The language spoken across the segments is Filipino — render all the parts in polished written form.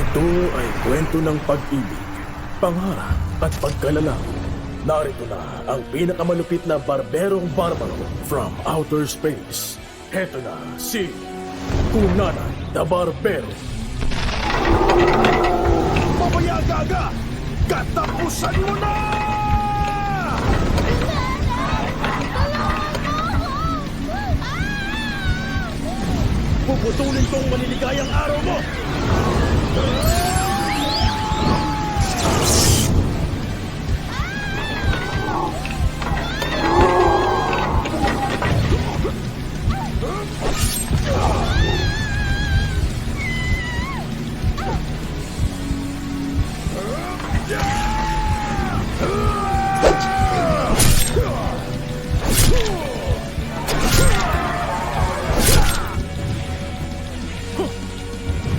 Ito ay kwento ng pag-ibig, pangarap at pagkalalang. Narito na ang pinakamalupit na barberong barbaro from outer space. Heto na si Kunanan the Barbero. Mamaya gaga! Katapusan mo na! Puputulin kong maliligayang araw mo!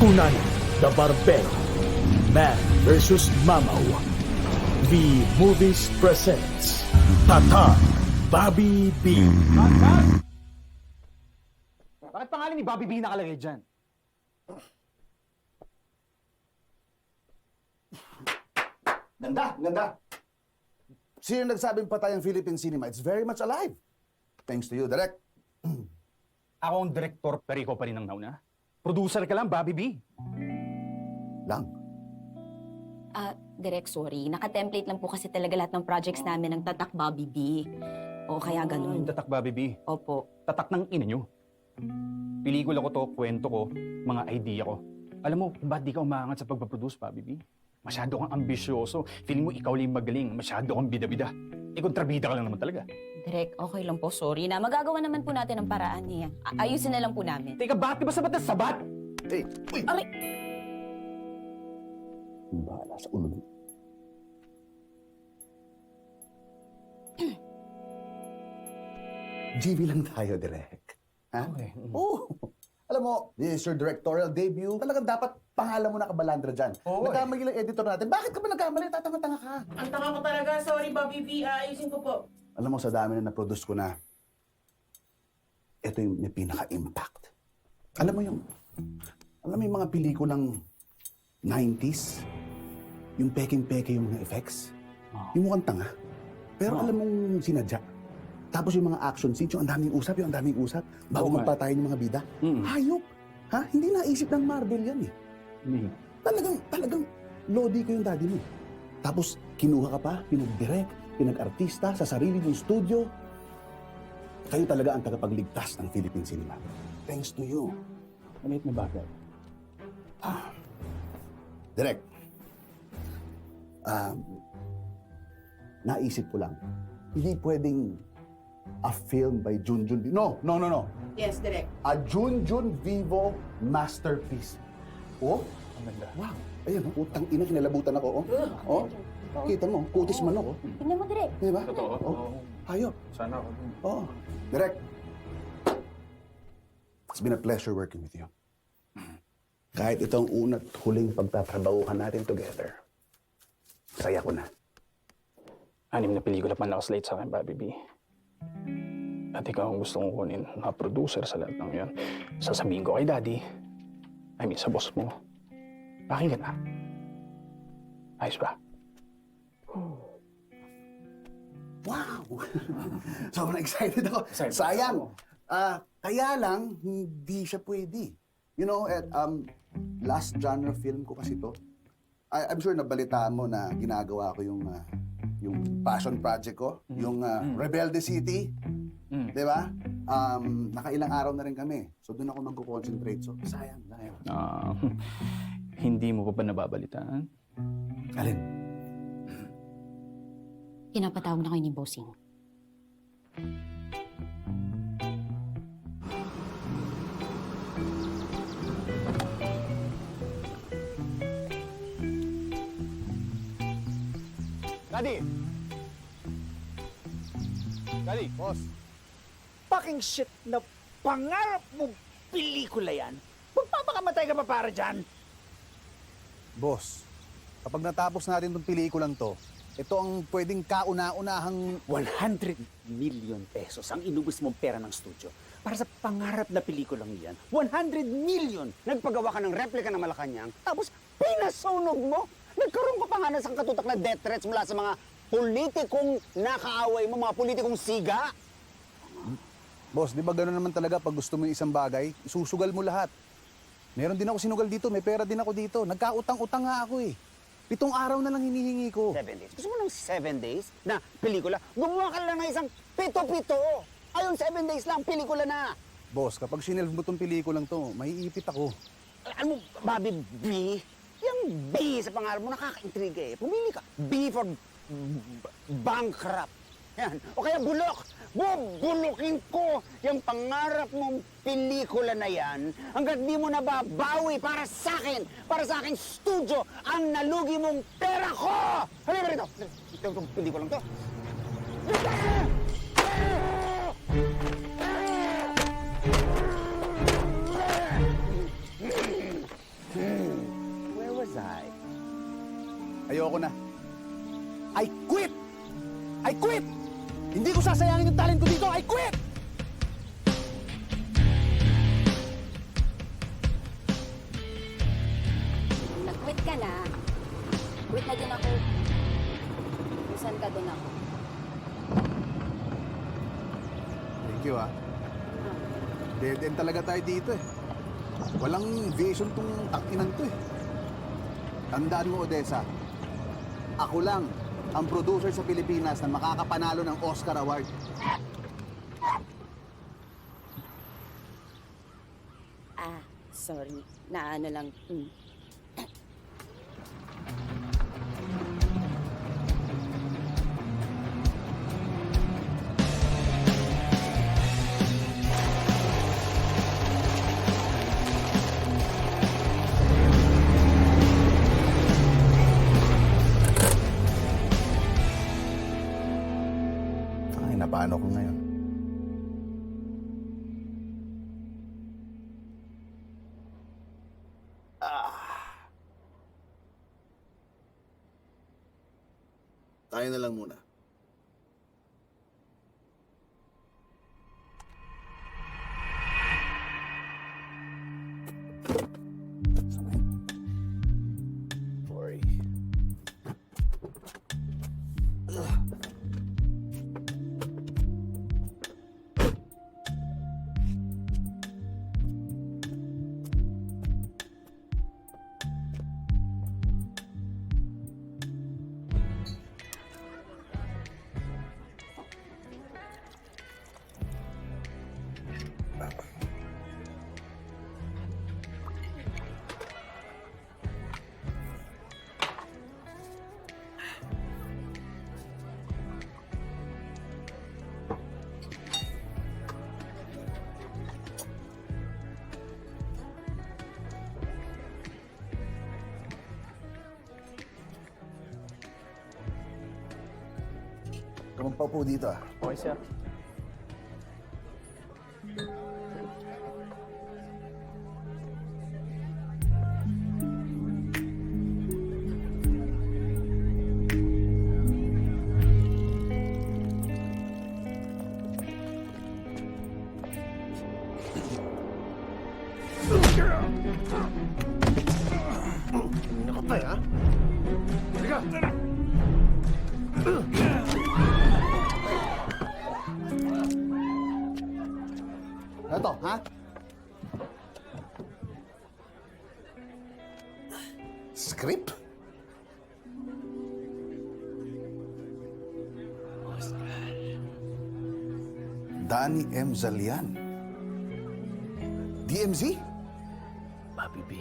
Kunan the Barbero, Man vs. Mamaw. The Movies presents Tata Bobby B. Bakit pangalan ni Bobby B nakalagay dyan? Ganda, ganda. Sino nagsabing patay ang Philippine cinema? It's very much alive. Thanks to you, Direk. Ako ang director, pero ikaw pa rin ang nauna. Producer ka lang, Bobby B. Lang. Direk, sorry. Naka-template lang po kasi talaga lahat ng projects namin ng Tatak Bobby B. O kaya Yung ganun. tatak, Bobby B. Opo. Tatak ng ina nyo. Pelikula ko to, kwento ko, mga idea ko. Alam mo, kung ba't di ka umangat sa pagpaproduce, Bobby B? Masyado kang ambisyoso. Feeling mo ikaw lang magaling. Masyado kang bida-bida. Kontrabida ka lang naman talaga. Direk, okay lang po. Sorry na. Magagawa naman po natin ang paraan niya. Ayusin na lang po namin. Teka, bakit ba sabat na sabat? Hey, uy! Aray! Bahala sa ulo mo. GV lang tayo, Direk. Ha? Okay. Oo. Alam mo, this is your directorial debut. Talagang dapat pangalan mo na kabalandra dyan. Oo, Nagkamali lang editor natin. Bakit ka ba nagkamali? Tatanga-tanga ka. Ang tanga ko talaga. Sorry, Bobby B. Ayusin ko po. Alam mo, sa dami na na-produce ko na, ito yung may pinaka-impact. Alam mo yung mga pelikulang 90s, yung peking-peke yung mga effects, yung mukhang tanga. Pero alam mong sinadya. Tapos yung mga action scenes, yung ang daming usap, bago Oo nga. magpatayin yung mga bida. Mm. Hayop! Ha? Hindi naisip ng Marvel yan eh. Hindi. Talagang lodi ko yung daddy mo. Tapos kinuha ka pa, pinag-direct, pinag-artista sa sarili ng studio. Kayo talaga ang tagapagligtas ng Philippine cinema. Thanks to you. Maliit na bagay. Direct. Naisip ko lang, hindi pwedeng a film by Junjun Vivo. No. Yes, direct. A Junjun Vivo masterpiece. Oh, Ang ganda. wow. Ayan, utang ina, kinalabutan ako. Oh, kita mo, kutis manok. Oh. Tingnan mo, Direk. Di ba? Totoo. Oh, hayop. Sana ako din. Oo. Direct. It's been a pleasure working with you. Kahit itong una't huling pagtatrabahuhan natin together, saya ko na. 6 na pelikula pa nakaslate sa akin, Bobby B. At ikaw ang gusto kong kunin na producer sa lahat ng yun. Sasabihin ko kay Daddy, sa boss mo. Pakinggan na. Ayos ba? Wow! Sobrang excited ako. Excited. Sayang. Kaya lang, hindi siya pwede. You know, last genre film ko kasi to. I'm sure nabalitaan mo na ginagawa ko yung passion project ko, yung Rebelde City. Di ba? Nakailang araw na rin kami. So doon ako magko-concentrate. So sayang. Hindi mo pa ba nababalitaan? Alin? Pinapatawag na kayo ni Bossing. Daddy! Daddy! Boss. Fucking shit na pangarap mong pelikula yan. Magpapakamatay ka pa para dyan. Boss, kapag natapos natin itong pelikulang to, ito ang pwedeng kauna-unahang 100 million pesos ang inubos mong pera ng studio. para sa pangarap na pelikulang yan. 100 million! Nagpagawa ka ng replika ng Malacanang, tapos pinasunog mo! Nagkaroon ka pa nga ng sangkatutak na death threats mula sa mga politikong nakaaway mo, mga politikong siga. Boss, di ba gano'n naman talaga pag gusto mo yung isang bagay, isusugal mo lahat. Meron din ako sinugal dito, may pera din ako dito. Nagkautang-utang nga ako eh. 7 araw na lang hinihingi ko. 7 days. Gusto mo ng 7 days na pelikula? Gumawa ka lang ng isang pito-pito. Ayun, 7 days lang, pelikula na. Boss, kapag sinelve mo tong pelikulang to, maiipit ako. Alam mo, Bobby B, yung B sa pangalan mo nakaka-intriga eh. Pumili ka. B for bankrupt. Yan. O kaya bulok. Bubulukin ko yung pangarap mong pelikula na yan hanggat di mo nababawi para sa aking studio, ang nalugi mong pera ko! Halika rito! Itong pelikulang to. Where was I? Ayoko na. I quit! I quit! Hindi ko sasayangin yung talent ko dito. I quit! Nag-quit ka na. Quit na din ako. Kung saan ka doon ako. Thank you, ah. Dead end talaga tayo dito eh. Walang vision tong takinan to eh. Tandaan mo, Odessa. Ako lang ang producer sa Pilipinas na makakapanalo ng Oscar Award. Sorry. Naano lang. Ay, napaano ko ngayon? Tayo na lang muna. Sorry. Kamagpa po dito ah. Okay, sir. Nakapay, ha? Halika! Ano to, ha? Script? Danny M. Zalian. DMZ? Bobby B.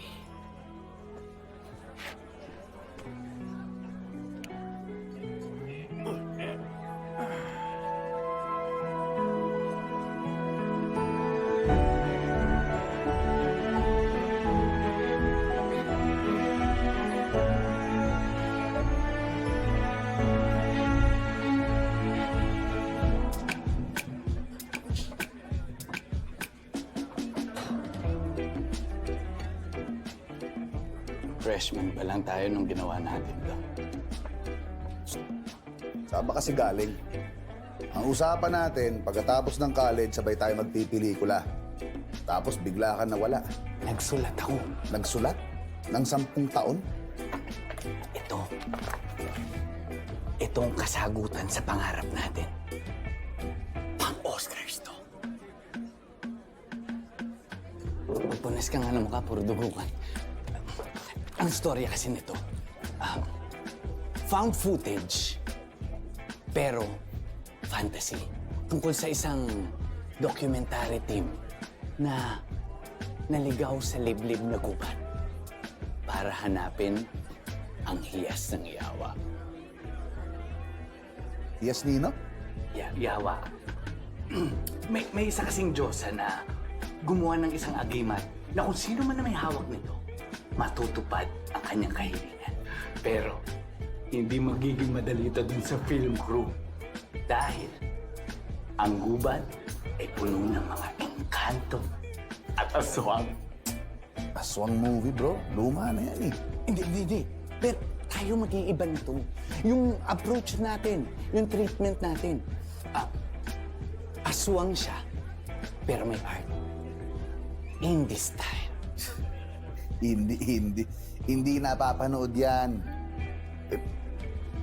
Freshman pa lang tayo nung ginawa natin to. Saan ba kasi galing? Ang usapan natin, pagkatapos ng college, sabay tayo magpipelikula. Tapos bigla ka nawala. Nagsulat ako. Nagsulat? Ng 10 taon? Ito ang kasagutan sa pangarap natin. Pang-Oscars to. Magpunas ka nga ng mukha, puro dugukan. Ang storya kasi nito, found footage, pero fantasy. Tungkol sa isang documentary team na naligaw sa liblib na gubat para hanapin ang hiyas ng yawa. Yes, Nino? Yawa. may isa kasing Diyosa na gumawa ng isang agimat na kung sino man na may hawak nito, matutupad ang kanyang kahilingan. Pero hindi magiging madali ito dun sa film crew dahil ang gubat ay puno ng mga engkanto at aswang. Aswang movie, bro. Luma na yan eh. Hindi. Pero tayo mag-iiba nito. Yung approach natin, yung treatment natin. Aswang siya, pero may art. Indie style. Hindi napapanood yan.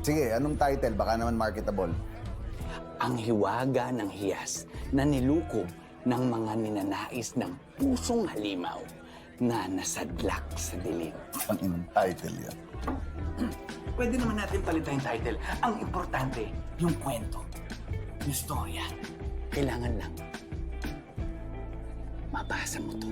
Sige, anong title? Baka naman marketable. Ang hiwaga ng hiyas na nilukob ng mga ninanais ng pusong halimaw na nasadlak sa dilim. Ang inang title yan. Pwede naman natin palitan yung title. Ang importante, yung kwento, yung storya. Kailangan lang mabasa mo to.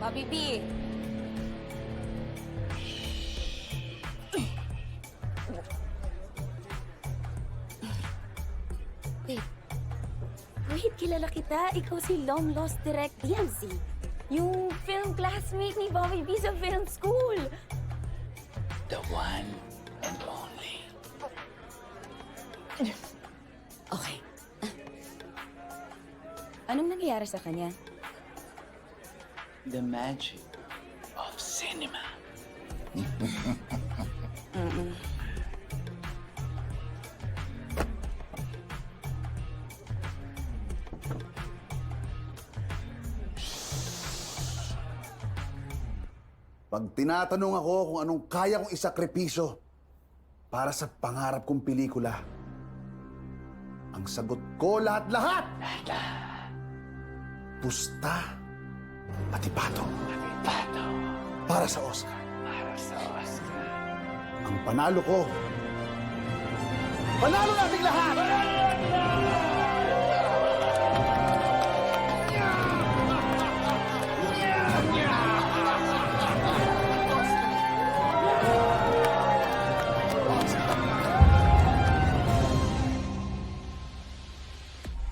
Bobby B. Wait, kilala kita. Ikaw si long lost direct DMC. Yung film classmate ni Bobby B sa film school. The one and only. Okay. Anong nangyayari sa kanya? The magic of cinema. Pag tinatanong ako kung anong kaya kong isakripisyo para sa pangarap kong pelikula, ang sagot ko lahat-lahat! Pusta, pati patong. Para sa Oscar. Ang panalo ko, panalo nating lahat!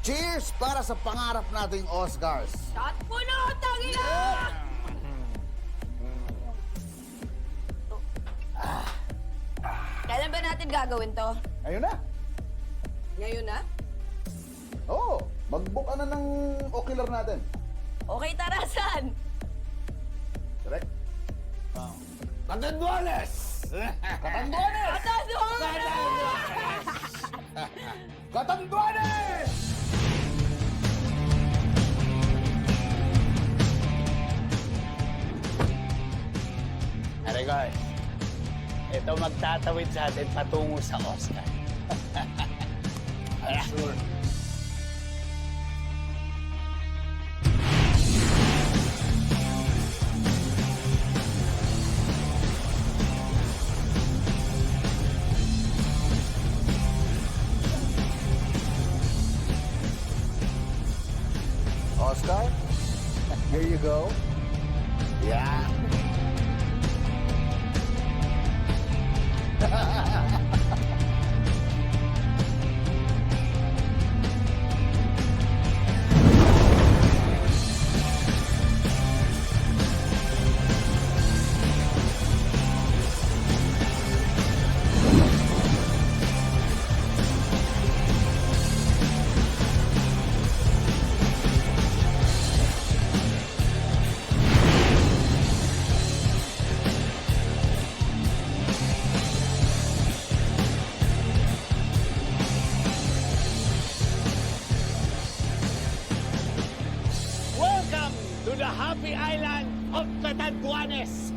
Cheers para sa pangarap nating Oscars! Shot puno! Tangina! Kailan ba natin gagawin to? Ayun na! Ngayon na? Oo, mag-book ka na ng ocular natin. Okay, tarasan! Correct? Katanduanes! Katanduanes! Katanduanes! Are guys, ito magtatawid sa atin patungo sa Oscar. Sure. Oscar, here you go. Yeah. Welcome to the happy island of Catanduanes!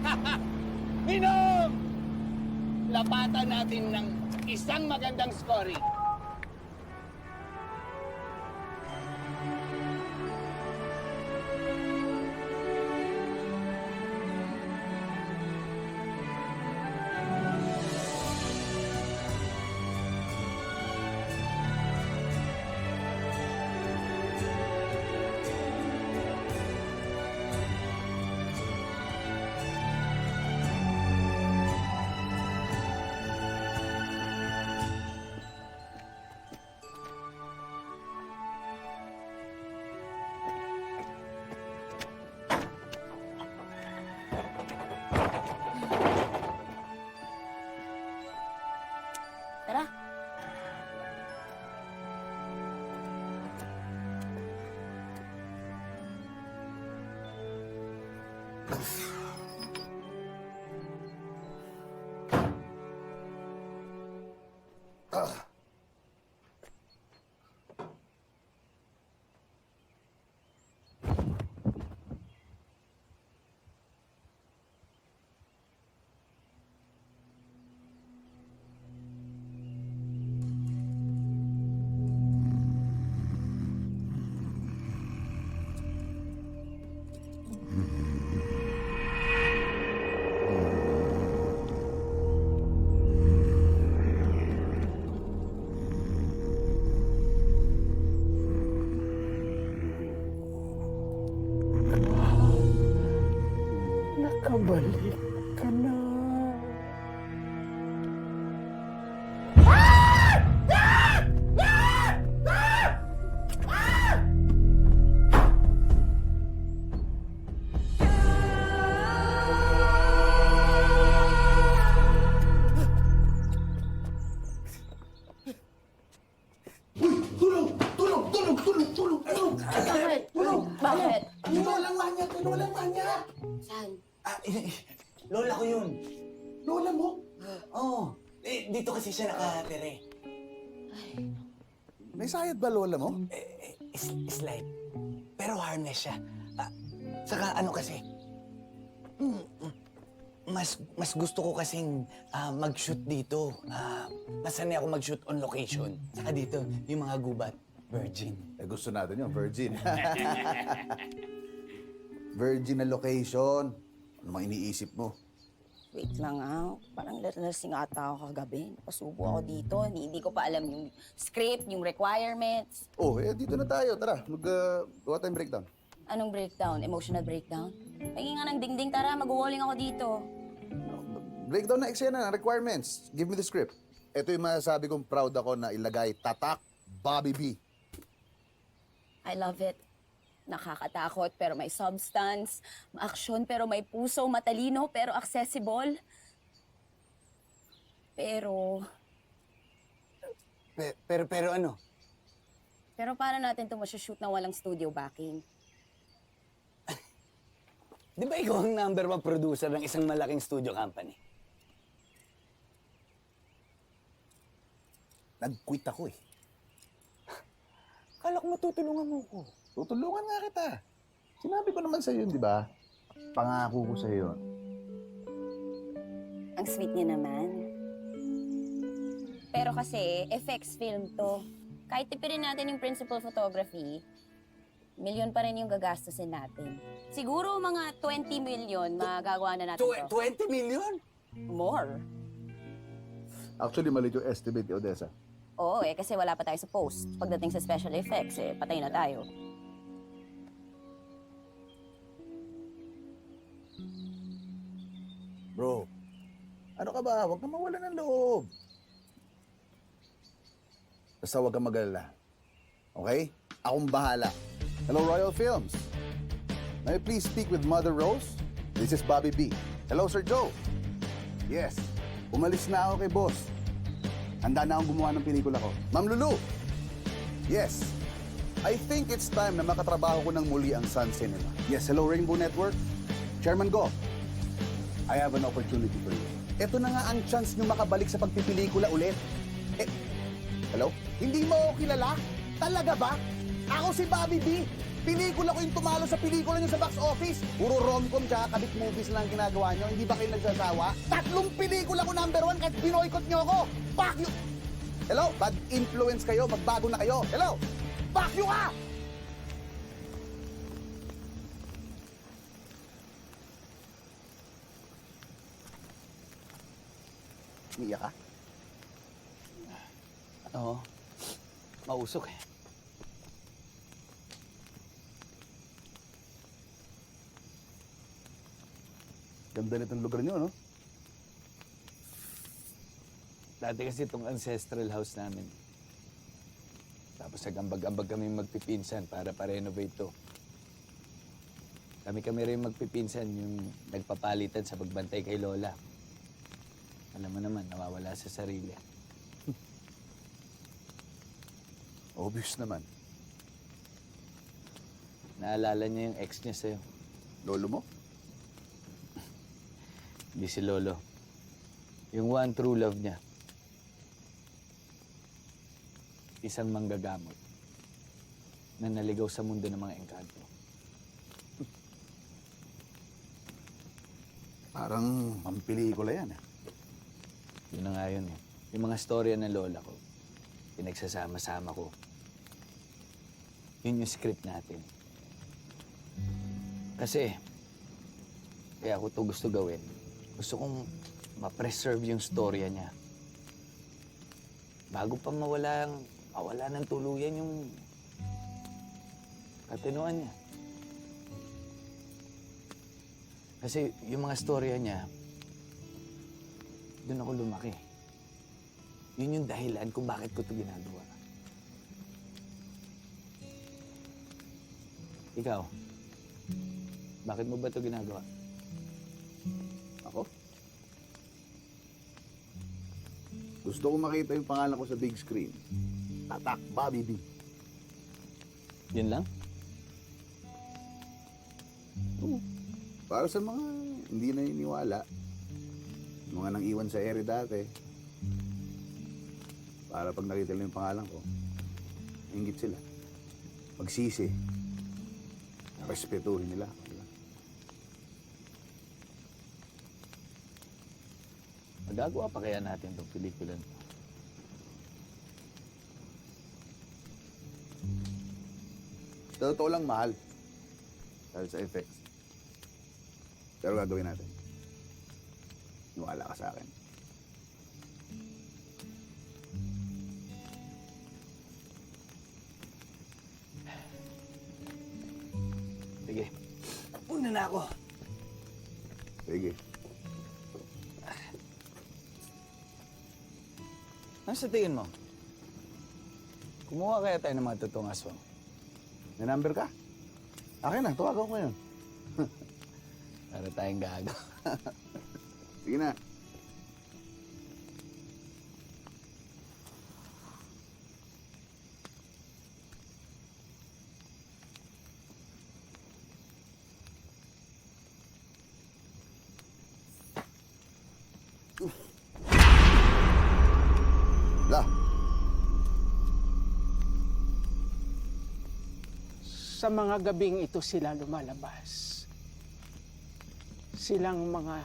Minom! Lapatan natin ng isang magandang scoring. Tara. Nakabalik ka na. Bakit? Walang manyak! Walang manyak! Saan? Lola ko yun. Lola mo? Oo. Dito kasi siya nakatira eh. May sayad ba lola mo? Slide. Pero harness siya. Saka ano kasi, mas gusto ko kasing mag-shoot dito. Mas sanay ako mag-shoot on location. Saka dito, yung mga gubat, virgin. Gusto natin yun, virgin. Virgin na location. Ano mang iniisip mo? Wait lang parang lasing ata ako kagabi. Napasubo ako dito, hindi ko pa alam yung script, yung requirements. Oh, dito na tayo. Tara, gawa tayong breakdown. Anong breakdown? Emotional breakdown? Pahingin nga ng dingding, tara, mag-walling ako dito. Breakdown na eksena, requirements. Give me the script. Ito yung masasabi kong proud ako na ilagay, tatak, Bobby B. I love it. Nakakatakot pero may substance, action pero may puso, matalino pero accessible. Pero Pero ano? paano natin ito masushoot na walang studio backing? Di ba ikaw ang #1 producer ng isang malaking studio company? Nag-quit ako eh. Kala ko matutulungan mo ko. Tutulungan nga kita. Sinabi ko naman sa'yo yun, di ba? Pangako ko sa'yo yun. Ang sweet niya naman. Pero kasi, FX film to. Kahit tipirin natin yung principal photography, milyon pa rin yung gagastusin natin. Siguro mga 20 million magagawa na natin to. 20 million? More. Actually, mali yung estimate ni Odessa. Oo kasi wala pa tayo sa post. Pagdating sa special effects, patay na tayo. Bro, ano ka ba? Huwag kang mawala ng loob. Basta huwag kang mag-alala. Okay? Akong bahala. Hello, Royal Films. May I please speak with Mother Rose? This is Bobby B. Hello, Sir Joe. Yes, umalis na ako kay boss. Handa na akong gumawa ng pelikula ko. Ma'am Lulu. Yes, I think it's time na makatrabaho ko ng muli ang Sun Cinema. Yes, hello, Rainbow Network. Chairman Go. I have an opportunity for you. Ito na nga ang chance nyo makabalik sa pagpipelikula ulit. Hello? Hindi mo ako kilala? Talaga ba? Ako si Bobby B. Pelikula ko yung tumalo sa pelikula nyo sa box office. Puro rom-com tsaka kabit movies lang ang ginagawa nyo. Hindi ba kayo nagsasawa? 3 pelikula ko #1 kahit binoykot nyo ako. Fuck you! Hello? Bad influence kayo. Magbago na kayo. Hello? Fuck you ka! Umiyak ka? Oo. Mausok eh. Ganda nitong lugar nyo, no? Dati kasi itong ancestral house namin. Tapos nag-ambag-ambag kami magpipinsan para pa-renovate to. Kami rin magpipinsan yung nagpapalitan sa pagbantay kay Lola. Alam mo naman, nawawala sa sarili. Obvious naman. Naalala niya yung ex niya sa'yo. Lolo mo? Hindi si Lolo. Yung one true love niya. Isang manggagamot na naligaw sa mundo ng mga engkanto. Parang pampelikula yan, eh. Yun na nga yun eh. Yung mga storya ng lola ko, pinagsasama-sama ko. Yun yung script natin. Kasi, kaya ako to gusto gawin. Gusto kong ma-preserve yung storya niya. Bago pa mawala ng tuluyan yung katinuan niya. Kasi yung mga storya niya, doon ako lumaki. Yun yung dahilan kung bakit ko ito ginagawa. Ikaw, bakit mo ba ito ginagawa? Ako? Gusto ko makita yung pangalan ko sa big screen. Tatak, Bobby B. Yun lang? Para sa mga hindi naniniwala, mga nang iwan sa ere dati, para pag nakita nila yung pangalan ko, inggit sila. Magsisi. Respetuhin nila. Magagawa pa kaya natin itong pelikula nito? Sa totoo lang, mahal. Dahil sa effects. Pero gagawin natin. Niwala ka sa akin. Sige. Una na ako. Sige. Ano sa tingin mo? Kumuha kaya tayo ng mga totoong aswang? May number ka? Akin na, tawagan ko ngayon. Para tayong gago. Sige na. La. Sa mga gabing ito sila lumalabas. Silang mga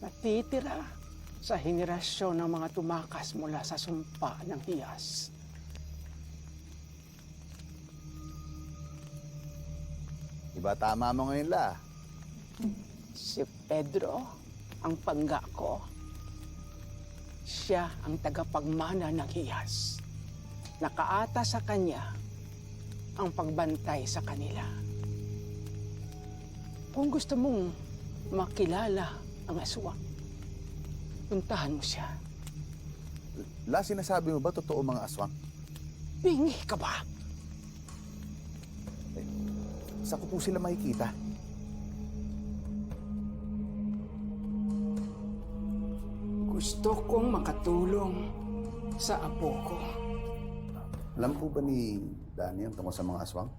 natitira sa henerasyon ng mga tumakas mula sa sumpa ng hiyas. Diba tama mo ngayon, La? Si Pedro, ang pangga ko. Siya ang tagapagmana ng hiyas. Nakaata sa kanya ang pagbantay sa kanila. Kung gusto mong makilala ang aswang, puntahan mo siya. La, sinasabi mo ba totoo mga aswang? Bingi ka ba? Saan ko po sila makikita? Gusto kong makatulong sa apo ko. Alam po ba ni Danny ang tungkol sa mga aswang?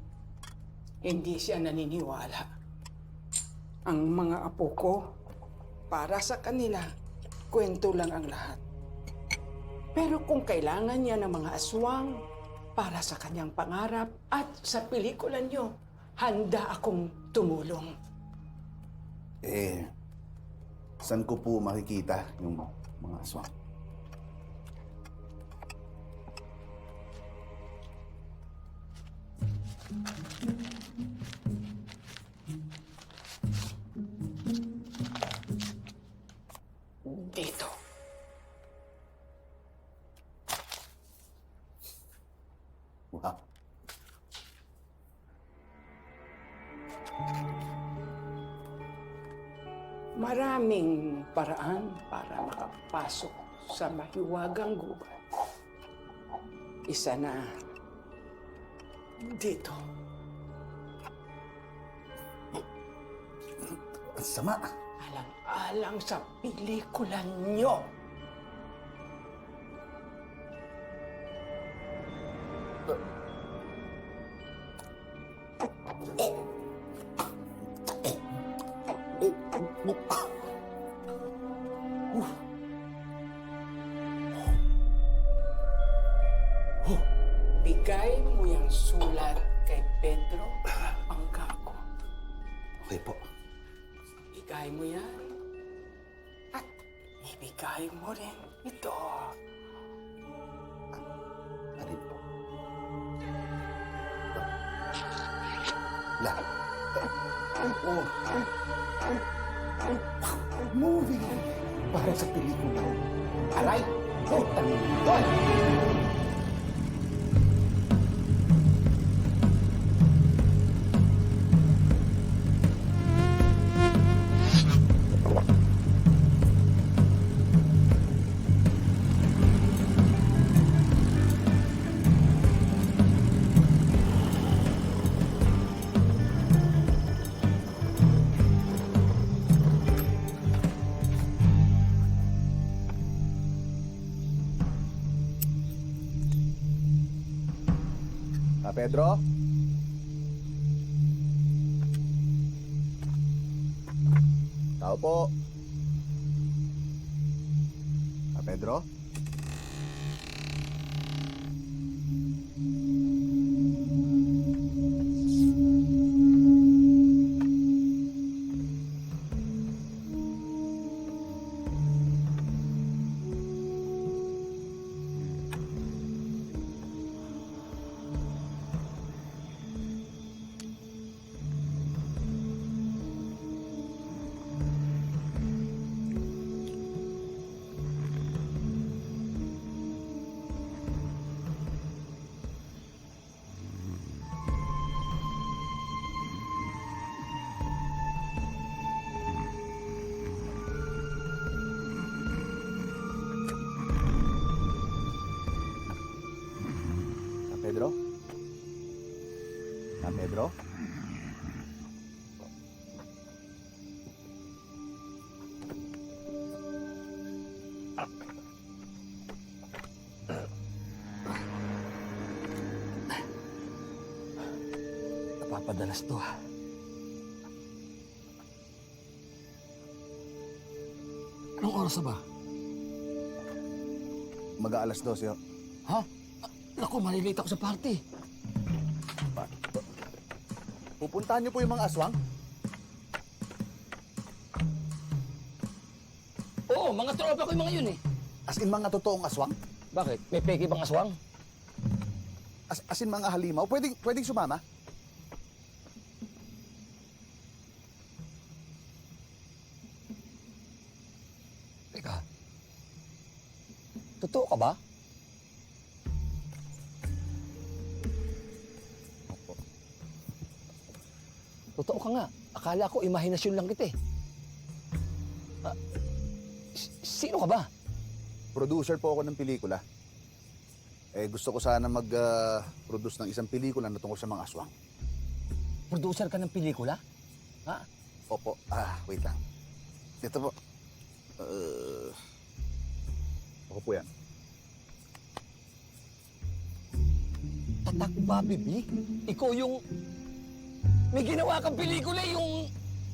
Hindi siya naniniwala. Ang mga apo ko, para sa kanila, kwento lang ang lahat. Pero kung kailangan niya ng mga aswang para sa kanyang pangarap at sa pelikula niyo, handa akong tumulong. Saan ko po makikita yung mga aswang? Dito. Wow. Maraming paraan para makapasok sa mahiwagang gubat. Isa na dito. Ang sama. Alang-alang sa pelikula nyo. Bigay mo yung sulat kay Pedro na pangga ko. Okay po. Ibigay mo yan. At ibigay mo rin ito. Alin po? La. Oh. Movie. Para sa pelikula. Aray! Putang doon! Pedro? Tao po. Pedro? Pedro? Pedro? Napapadalas to, ha? Anong oras na ba? Mag-aalas 12. Ha? Naku, malilate ako sa party. Pupuntahan niyo po yung mga aswang? Oo, mga tropa ko yung mga yun eh. As in mga totoong aswang? Bakit? May peke bang aswang? As in mga halimaw? Pwedeng sumama? Teka. Totoo ka ba? Opo. Totoo ka nga. Akala ko imahinasyon lang kita eh. Sino ka ba? Producer po ako ng pelikula. Gusto ko sana mag-produce ng isang pelikula na tungkol sa mga aswang. Producer ka ng pelikula? Ha? Opo. Wait lang. Ito po. Ako po yan. Tatak Bobby B? Ikaw yung... May ginawa kang pelikula, yung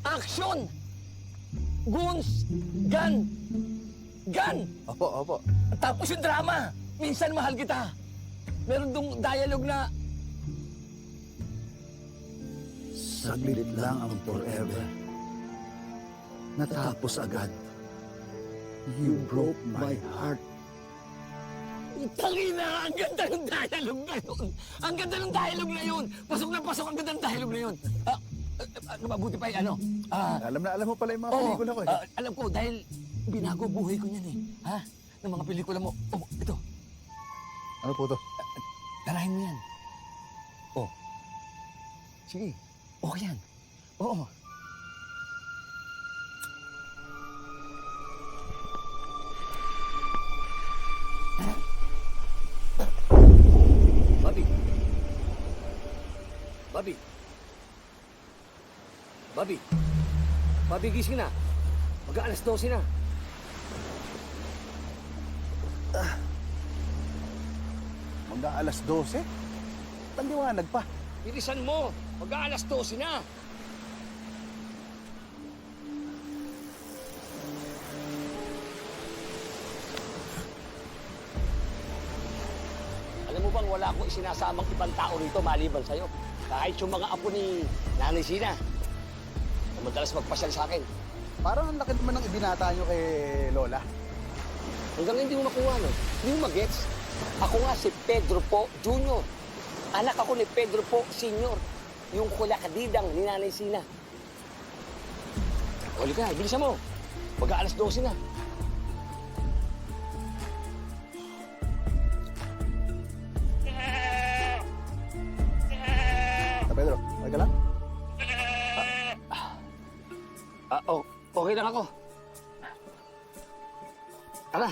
action! Guns! Gun! Gun! Opo. Tapos yung drama! Minsan mahal kita! Meron dong dialogue na... Saglit lang ang forever. Natapos agad. You broke my heart. Tangina! Ang ganda ng dialogue na yun! Ang ganda ng dialogue na yun! Pasok na pasok ang ganda ng dialogue na yun! Mabuti pa yung ano? Alam mo pala yung mga Oo, pelikula ko alam ko dahil binago buhay ko niyan eh. Ha? Ng mga pelikula mo. Oh, ito. Ano po to? Tarahin mo yan. Oh. Sige. Okay yan. Oo. Bobby. Bobby. Bobby. Bobby, gising na. Mag-aalas 12 na. Mag-aalas 12? Panliwanag pa. Bilisan mo. Mag-aalas 12 na. Alam mo bang wala akong isinasamang ibang tao rito maliban sa'yo? Kahit yung mga apo ni Nanay Sina. Na madalas magpasyal sa akin. Parang ang laki naman ng ibinata nyo kay Lola. Hanggang hindi mo makuha, no? Hindi mo magets. Ako nga si Pedro Po Jr. Anak ako ni Pedro Po Sr. Yung kulakadidang ni Nanay Sina. Uli ka, bilisan mo. Mag-aalas 12 na. Pedro, okay ka lang? Okay lang ako. Tara.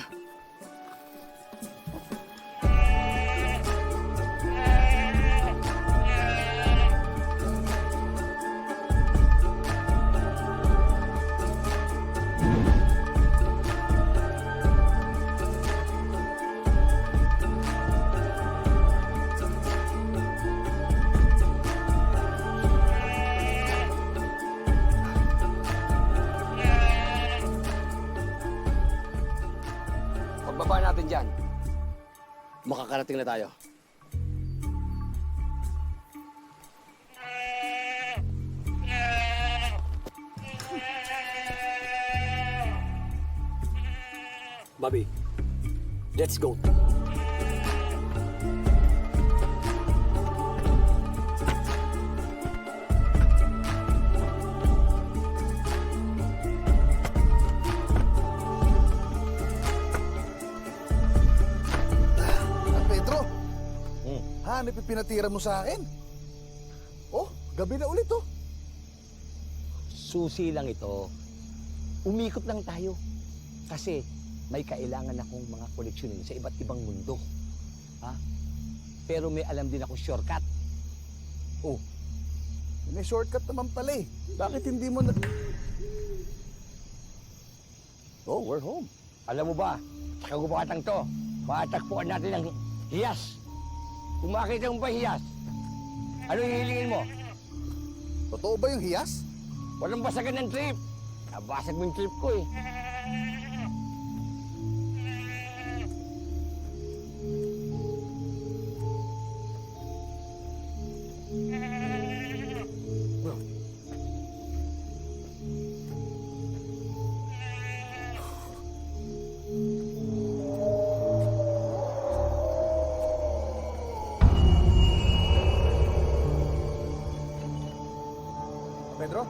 Pagbaba natin dyan, makakarating na tayo. Bobby, let's go. Pedro! Ano pinatira mo sa akin? Oh, gabi na ulit oh. Susi lang ito. Umikot lang tayo. Kasi may kailangan akong mga koleksyonin sa iba't ibang mundo. Ha? Pero may alam din ako shortcut. Oh, may shortcut naman pala eh. Bakit hindi mo na... Oh, we're home. Alam mo ba, sa kagubatan to, matakpuan natin ang hiyas. Kung makita mo pa hiyas, ano hihilingin mo? Totoo ba yung hiyas? Walang basagan ng trip. Nabasag mo yung trip ko eh. Pedro?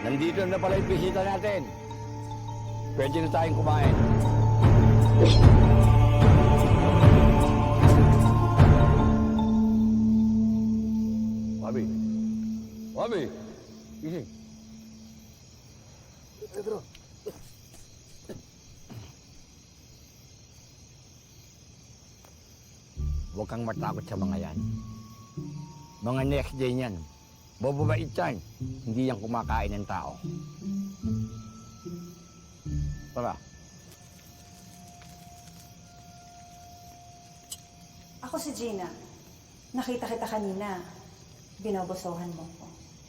Nandito na pala yung bisita natin. Pwede na tayong kumain. Bobby. Bobby. Gising. Pedro. Huwag kang matakot sa mga yan. Mga next day niyan. Bobabait yan. Hindi yan kumakain ng tao. Tara. Ako si Gina. Nakita kita kanina. Binobosohan mo ko.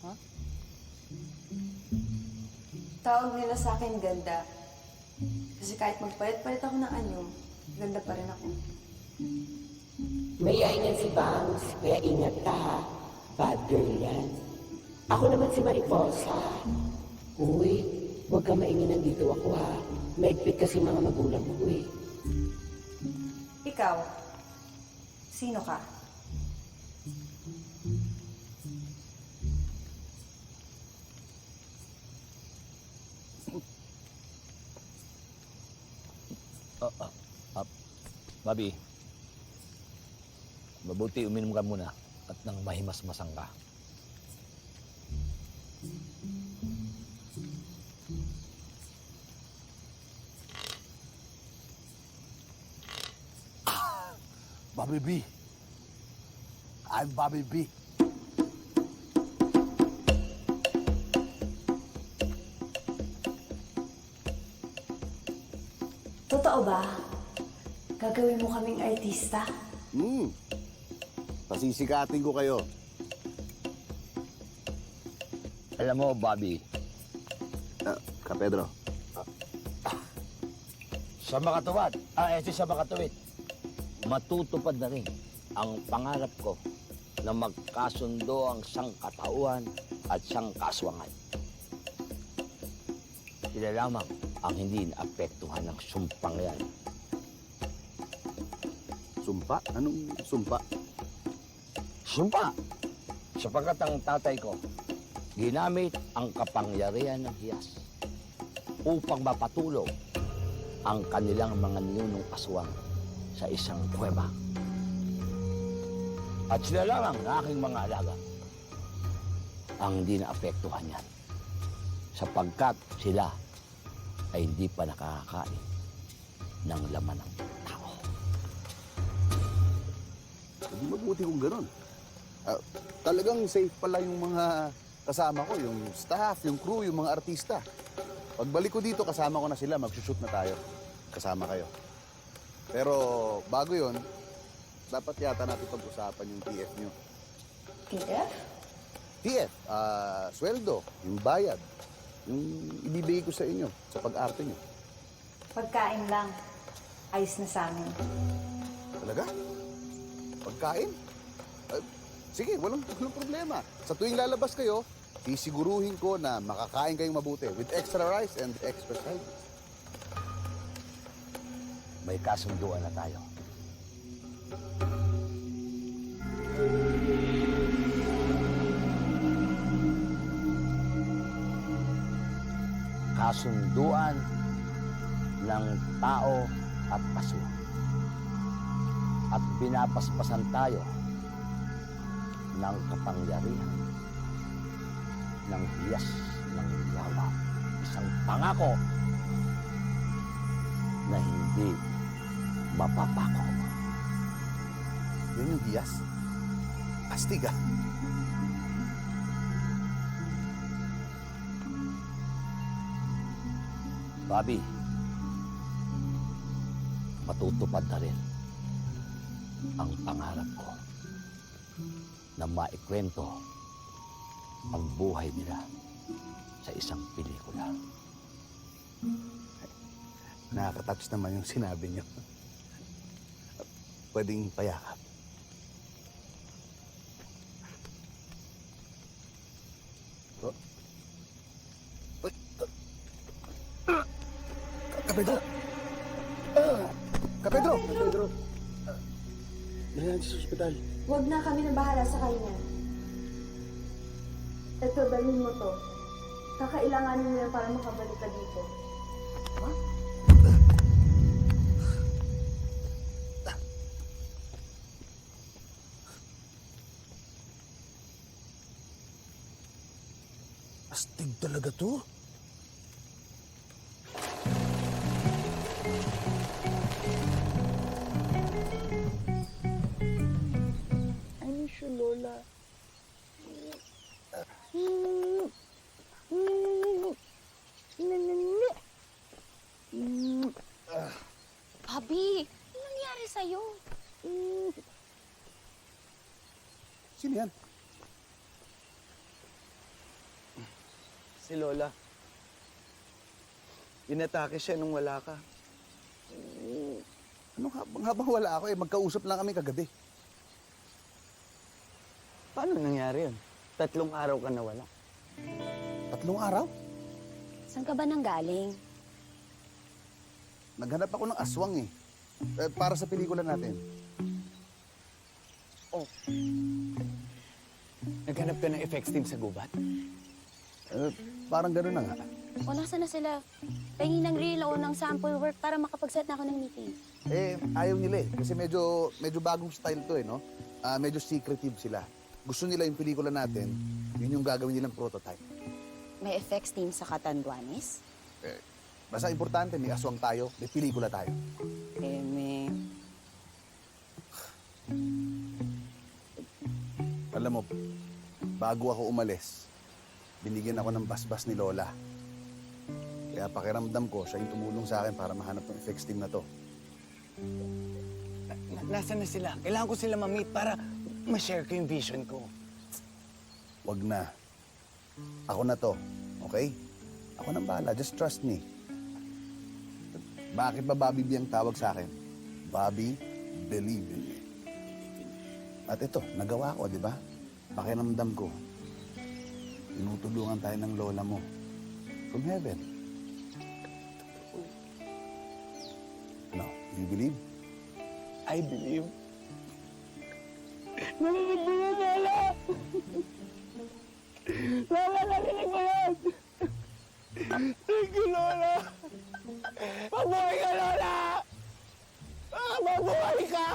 Huh? Tawag nila sa akin ganda. Kasi kahit magpalit-palit ako ng anyo, ganda pa rin ako. Mayain yan si Bangs, kaya ingat ka ha. Bad girl yan. Ako naman si Mariposa. Uy, huwag ka maingin, nandito ako ha. Maigpit kasi mga magulang mo eh. Ikaw, sino ka? Bobby, mabuti uminom ka muna at nang mahimas-masang ka. Bobby B. I'm Bobby B. Totoo ba? Gagawin mo kaming artista? Pasisikatin ko kayo. Alam mo, Bobby, Ka Pedro. sa makatuwid, matutupad na rin ang pangarap ko na magkasundo ang sangkatauhan at sangkaswangan. Sila lamang ang hindi naapektuhan ng sumpang yan. Sumpa? Anong sumpa? Sumpa! Sapagkat ang tatay ko, ginamit ang kapangyarihan ng hiyas upang mapatulog ang kanilang mga niyunong aswang sa isang kuweba. At sila lamang na aking mga alaga ang hindi naapektuhan yan sapagkat sila ay hindi pa nakakakain ng laman ng tao. Hindi mabuti kung ganun. Talagang safe pala yung mga kasama ko, yung staff, yung crew, yung mga artista. Pagbalik ko dito, kasama ko na sila, magsushoot na tayo. Kasama kayo. Pero bago yon, dapat yata natin pag-usapan yung TF nyo. TF? TF, sweldo, yung bayad, yung ibibigay ko sa inyo sa pag-arte nyo. Pagkain lang. Ayos na sa amin. Talaga? Pagkain? Sige, walang problema. Sa tuwing lalabas kayo, sisiguruhin ko na makakain kayong mabuti with extra rice and extra side. May kasunduan na tayo. Kasunduan ng tao at aswang. At binapaspasan tayo ng kapangyarihan ng hiyas ng yawa. Isang pangako na hindi mapapako. Yan yung hiyas. Astig ah. Bobby, matutupad na rin ang pangarap ko na maikwento ang buhay nila sa isang pelikula. Nakaka-touch naman yung sinabi niyo. Pwedeng payakap. Oh. Uy. Kapedro! Kapedro! Kapedro! Dahan sa ospital. Huwag na, kami na bahala sa kanya. Ito, dalhin mo to. Kakailanganin mo yan para makabalik ka dito. Astig talaga to. I miss you, Lola. Bobby, ano nangyari sa'yo? Sino yan? Si Lola. Inatake siya nung wala ka. Ano habang wala ako magkausap lang kami kagabi. Paano nangyari yun? 3 araw ka nawala. 3 araw? Saan ka ba nanggaling? Naghanap ako ng aswang eh. Para sa pelikula natin. Oh. Naghanap ka ng effects team sa gubat? Parang gano'n na nga. O nasa na sila? Pahingi ng reel o ng sample work para makapag-set na ako ng meeting. Ayaw nila eh. Kasi medyo bagong style to eh, no? Medyo secretive sila. Gusto nila yung pelikula natin, yun yung gagawin nilang prototype. May effects team sa Catanduanes? Basta importante, may aswang tayo, may pelikula tayo. May... Alam mo, bago ako umalis, binigyan ako ng basbas ni Lola. Kaya pakiramdam ko, siya yung tumulong sa akin para mahanap ng effects team na to. Nasaan na sila? Kailangan ko sila ma-meet para ma-share ko yung vision ko. Wag na. Ako na to, okay? Ako nang bahala, just trust me. Bakit ba Bobby B ang tawag sa akin? Bobby, believe in me. At ito, nagawa ko, di ba? Pakiramdam ko, tinutulungan tayo ng lola mo. From heaven. No, you believe? I believe. Narinig mo yun, Lola! Lola, narinig mo yun! Thank you, Lola! Mabuhay ka, Lola! Mabuhay ka!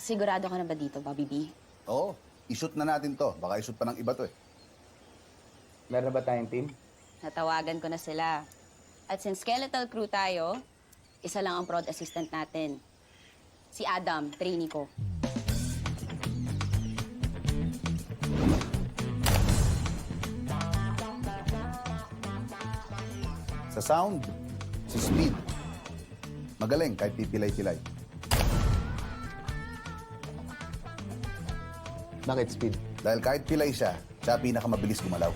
Sigurado ka na ba dito, Bobby B? Oo, ishoot na natin to. Baka ishoot pa ng iba to eh. Meron ba tayong team? Natawagan ko na sila. At since skeletal crew tayo, isa lang ang prod assistant natin. Si Adam, trainee ko. Sa sound, si Speed. Magaling kahit pipilay-pilay. Bakit speed? Dahil kahit pilay siya, siya pinakamabilis gumalaw.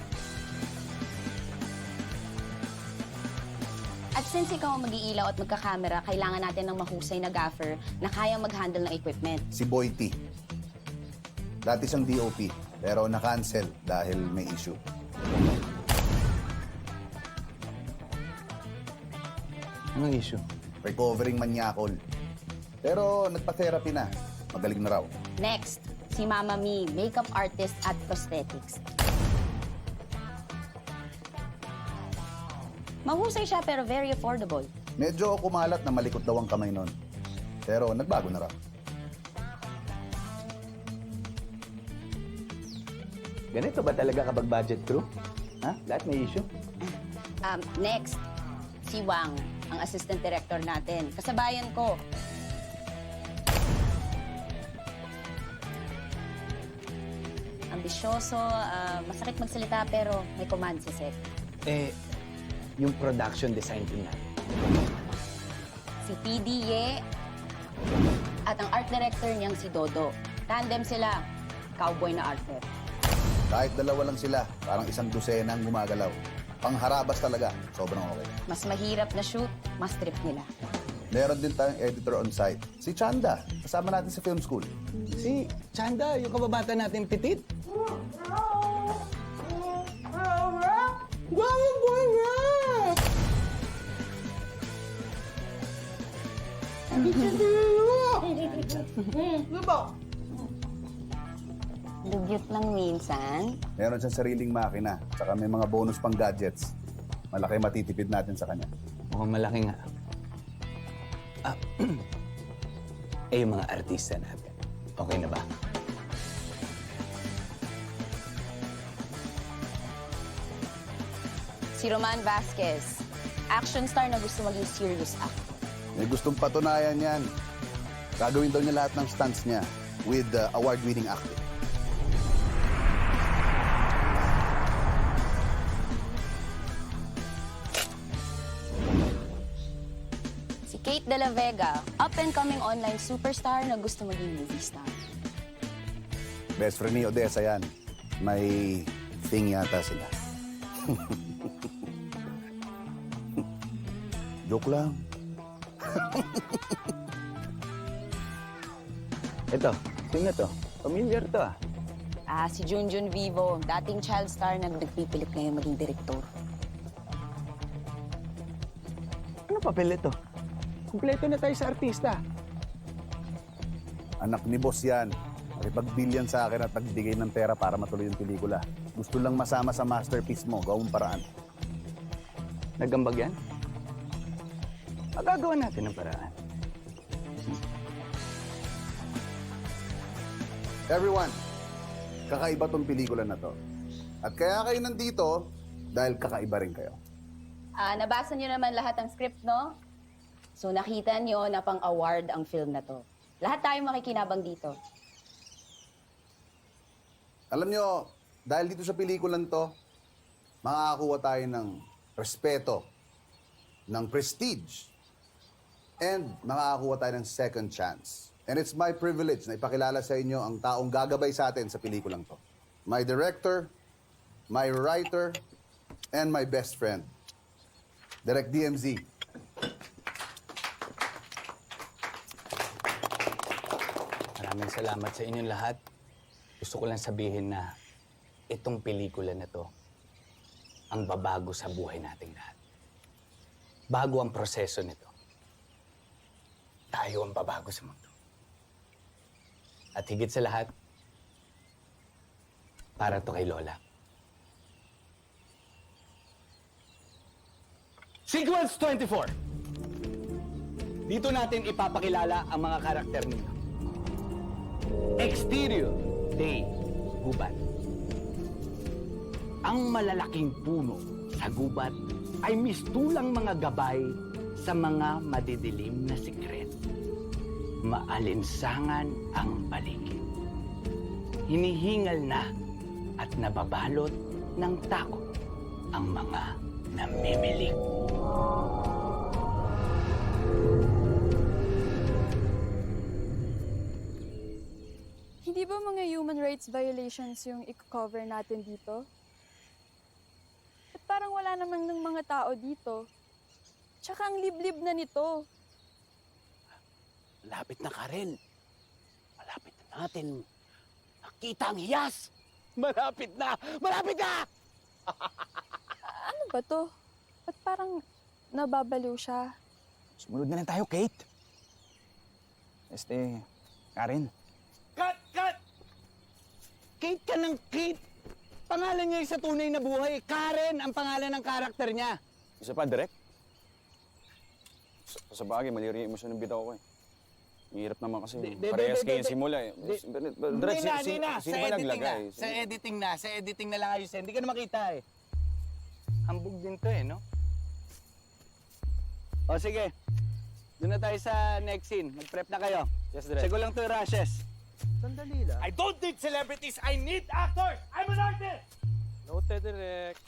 At since ikaw ang mag-iilaw at magkakamera, kailangan natin ng mahusay na gaffer na kayang mag-handle ng equipment. Si Boy T. Dati siyang DOP, pero na-cancel dahil may issue. Anong issue? Recovering manyakol. Pero nagpa-therapy na. Magaling na raw. Next, si Mama Mi, makeup artist at prosthetics. Mahusay siya pero very affordable. Medyo kumalat na malikot daw ang kamay nun. Pero nagbago na raw. Ganito ba talaga kapag budget crew? Ha? Lahat may issue? Next, si Wang, ang assistant director natin. Kasabayan ko. Ambisyoso, masakit magsalita pero may command sa set. Yung production design team natin. Si PD Ye at ang art director niyang si Dodo. Tandem sila, cowboy na artist. Kahit dalawa lang sila, parang isang dosena ang gumagalaw. Pangharabas talaga, sobrang okay. Mas mahirap na shoot, mas trip nila. Meron din tayong editor on site. Si Chanda, kasama natin sa film school. Si Chanda, yung kababata natin pitit. Dugyot lang minsan. Meron siyang sariling makina, saka may mga bonus pang gadgets. Malaki matitipid natin sa kanya. Mukhang malaki nga. Yung mga artista natin. Okay na ba? Si Roman Vasquez, action star na gusto maging serious actor. May gustong patunayan yan. Gagawin daw niya lahat ng stunts niya with award-winning acting. Si Kate De La Vega, up-and-coming online superstar na gusto maging movie star. Best friend ni Odessa yan. May thing yata sila. Joke lang. Ito, sino to? Familiar to ah. Si Junjun Vivo, dating child star na nagpipilit ngayon maging direktor. Ano papel ito? Kumpleto na tayo sa artista. Anak ni boss yan. Nakipag-billion sa akin at nagbigay ng pera para matuloy yung pelikula. Gusto lang masama sa masterpiece mo, gawang paraan. Nagambag yan? Magagawa natin ng paraan. Everyone, kakaiba tong pelikula na to. At kaya kayo nandito dahil kakaiba rin kayo. Nabasa niyo naman lahat ng script, no? So nakita niyo na pang-award ang film na to. Lahat tayo makikinabang dito. Alam nyo, dahil dito sa pelikulan to, makakakuha tayo ng respeto, ng prestige, and makakakuha tayo ng second chance. And it's my privilege na ipakilala sa inyo ang taong gagabay sa atin sa pelikulang to. My director, my writer, and my best friend, Direk DMZ. Maraming salamat sa inyong lahat. Gusto ko lang sabihin na itong pelikula na to ang babago sa buhay nating lahat. Bago ang proseso nito. Tayo ang babago sa mundo. At higit sa lahat, para to kay Lola. Sequence 24. Dito natin ipapakilala ang mga karakter ninyo. Exterior, day, gubat. Ang malalaking puno sa gubat ay mistulang mga gabay sa mga madidilim na sikret. Maalinsangan ang paligid. Hinihingal na at nababalot ng takot ang mga namimilig. Hindi Hindi ba mga human rights violations yung i-cover natin dito? At parang wala namang ng mga tao dito. Tsaka ang liblib na nito. Malapit na, Karen. Malapit na natin nakita ang hiyas. Malapit na! Malapit na! Ano ba to? Ba't parang nababaliw siya? Sumunod na lang tayo, Kate. Karen. Cut! Cut! Kate ka ng Kate! Pangalan niya sa tunay na buhay. Karen ang pangalan ng karakter niya. Isa pa, direct? Sa bagay, mali rin yung emosyon ng bitaw ko eh. Hirap naman kasi. Parehas kayo yung simula eh. Direct, sino ba naglagay? Sa editing na lang ayos. Hindi ka na makita eh. Hambog din to eh, no? O sige, doon na tayo sa next scene. Mag-prep na kayo. Yes, direct. Sigo lang to yung rushes. Sandali lang. I don't need celebrities, I need actors! I'm an artist! Noted, direct.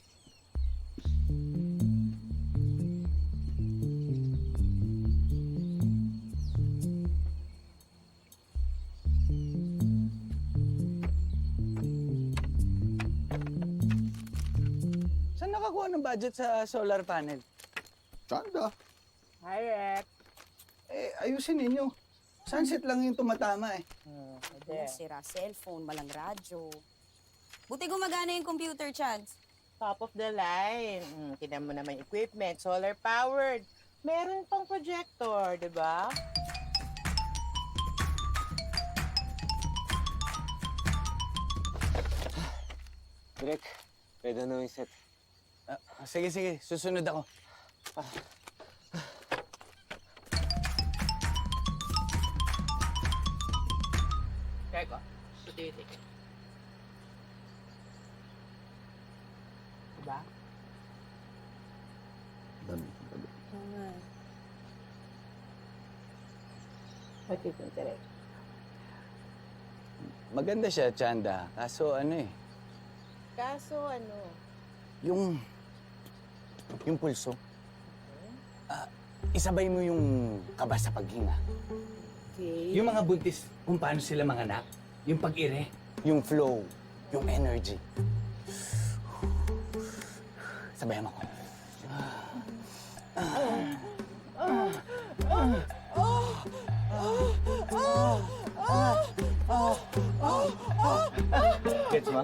Saan nakakuha ng budget sa solar panel? Tsanda. Hi, Rek. Ayusin ninyo. Sunset lang yung tumatama eh. Sira cellphone, walang radyo. Buti gumagana yung computer, Chance. Top of the line. Tignan mo naman yung equipment, solar powered. Meron pang projector, di ba? Direk, pwede na yung set. Sige, susunod ako. Teka, what do you think? Diba? Dami. What do you think, Direk? Maganda siya, Chanda. Kaso ano eh, Kaso ano? yung pulso. Isabay mo yung kaba sa paghinga. Okay. Yung mga buntis, kung paano sila manganak. Yung pag-ire. Yung flow. Yung energy. Sabayan mo ko. Gets mo?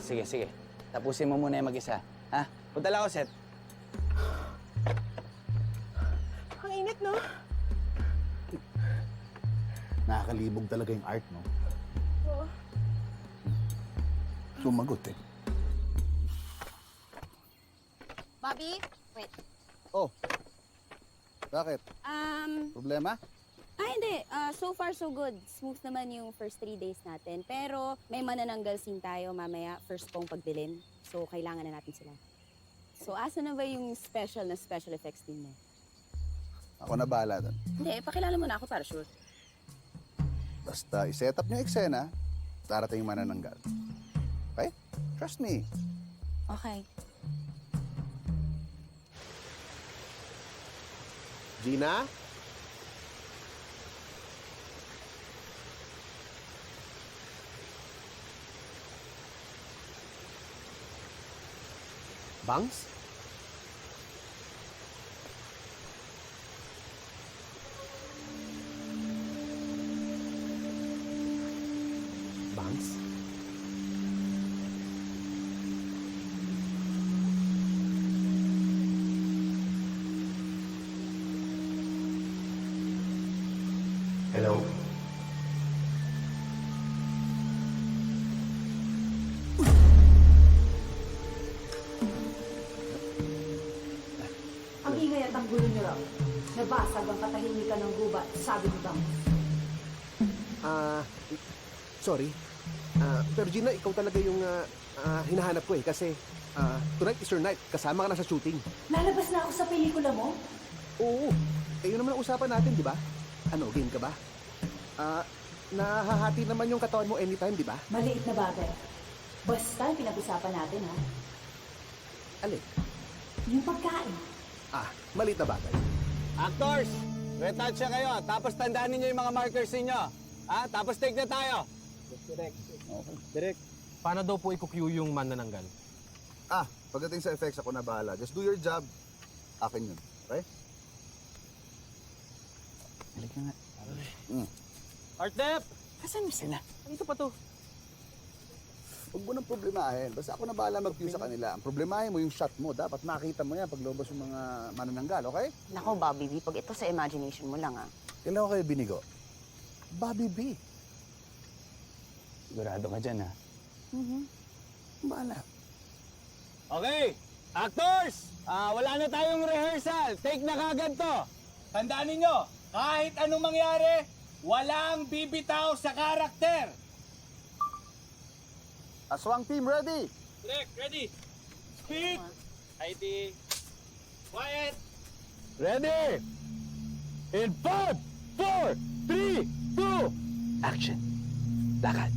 Sige. Tapusin mo muna yung mag-isa. Ha? Punta lang ako, Seth. Ang init, no? Nakakalibog talaga yung art, no? Oo. Sumagot eh. Bobby, wait. Oh. Bakit? Problema? Hindi. So far, so good. Smooth naman yung first 3 days natin. Pero may manananggal scene tayo mamaya, first pong pagbilin. So, kailangan na natin sila. So, asa na ba yung special effects team mo? Ako na bahala doon. Hindi, pakilala mo na ako para sure. Basta i-set up niyo yung eksena, darating yung manananggal. Okay? Trust me. Okay. Gina? Bangs? Bangs? Hello? Ang ingay at ang gulo niyo raw. Nabasag ang katahimikan ng gubat, sabi ni Bang. Sorry. Pero Gina, ikaw talaga yung hinahanap ko eh. Kasi tonight is your night. Kasama ka na sa shooting. Lalabas na ako sa pelikula mo? Oo. Yun naman ang usapan natin, di ba? Ano, game ka ba? Nahahati naman yung katawan mo anytime, di ba? Maliit na bagay. Basta yung pinag-usapan natin, ha? Alin? Yung pagkain. Maliit na bagay. Actors! Retouch kayo, tapos tandaan ninyo yung mga markers ninyo. Ha? Tapos take na tayo. Direk, paano daw po i-cue yung manananggal? Pagdating sa effects, ako na bahala. Just do your job. Akin yun. Okay? Halika nga. Art Dep! Asan mo sila? Dito pa to. Huwag mo nang problemahin. Basta ako na bahala mag-cue sa kanila. Ang problemahin mo yung shot mo. Dapat makita mo yan pag lobos yung mga manananggal, okay? Nako, Bobby B, pag ito sa imagination mo lang, Kailan ko kayo binigo? Bobby B. Sigurado ka dyan, ha? Bahala. Okay, actors! Wala na tayong rehearsal. Take na kagad to. Tandaan ninyo, kahit anong mangyari, walang bibitaw sa karakter. Aswang team, ready? Direk, ready? Speed! ID. Quiet! Ready! In 5, 4, 3, 2, action! Lakad!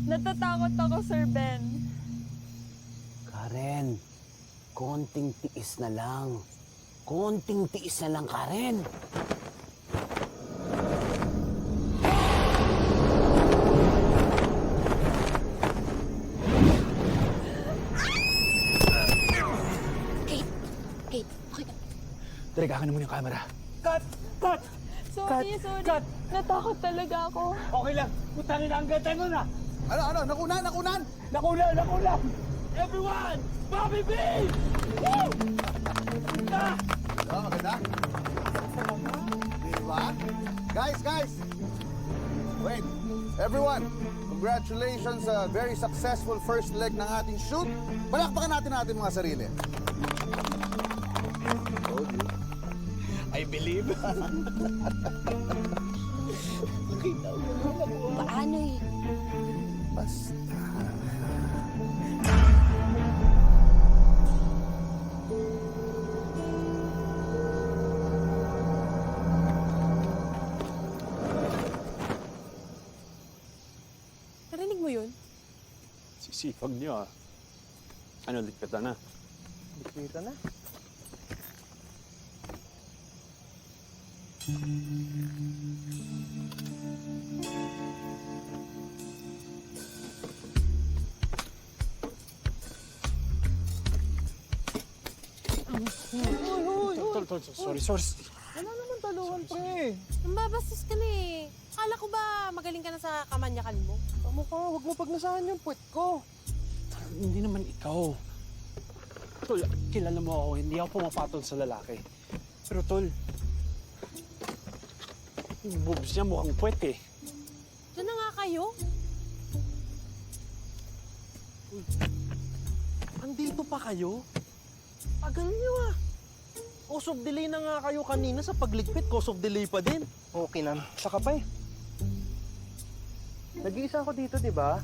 Natatakot ako, Sir Ben. Karen, konting tiis na lang. Konting tiis na lang, Karen. Kate, okay ka? Direk, akin na muna yung camera. Cut! Cut! Sorry. Natakot talaga ako. Okay lang. Putangin ang ganda nun, ah. Ano? Nakunan! Nakulang! Everyone! Bobby B! Woo! Maganda? Diba? Guys! Wait. Everyone, congratulations sa very successful first leg ng ating shoot. Palakpakan natin mga sarili. I believe. Paano eh? Basta. Narinig mo yun? Sisipag niyo, Ano, ligpitan na? Dikita na. Tol, sorry. Ano naman taluhan, pre? Mabastos ka na eh. Akala ko ba magaling ka na sa kamanyakan mo? Tama ka, huwag mo pagnasahan yung puwet ko. Hindi naman ikaw. Tol, kilala mo ako, hindi ako pumapatol sa lalaki. Pero tol, yung boobs niya mukhang puwet eh. Diyan na nga kayo. Andito pa kayo? Tagal niyo ah. Cause of delay na nga kayo kanina sa pagligpit. Cause of delay pa din. Okay na. Saka pa eh. Nag-iisa ako dito, di ba?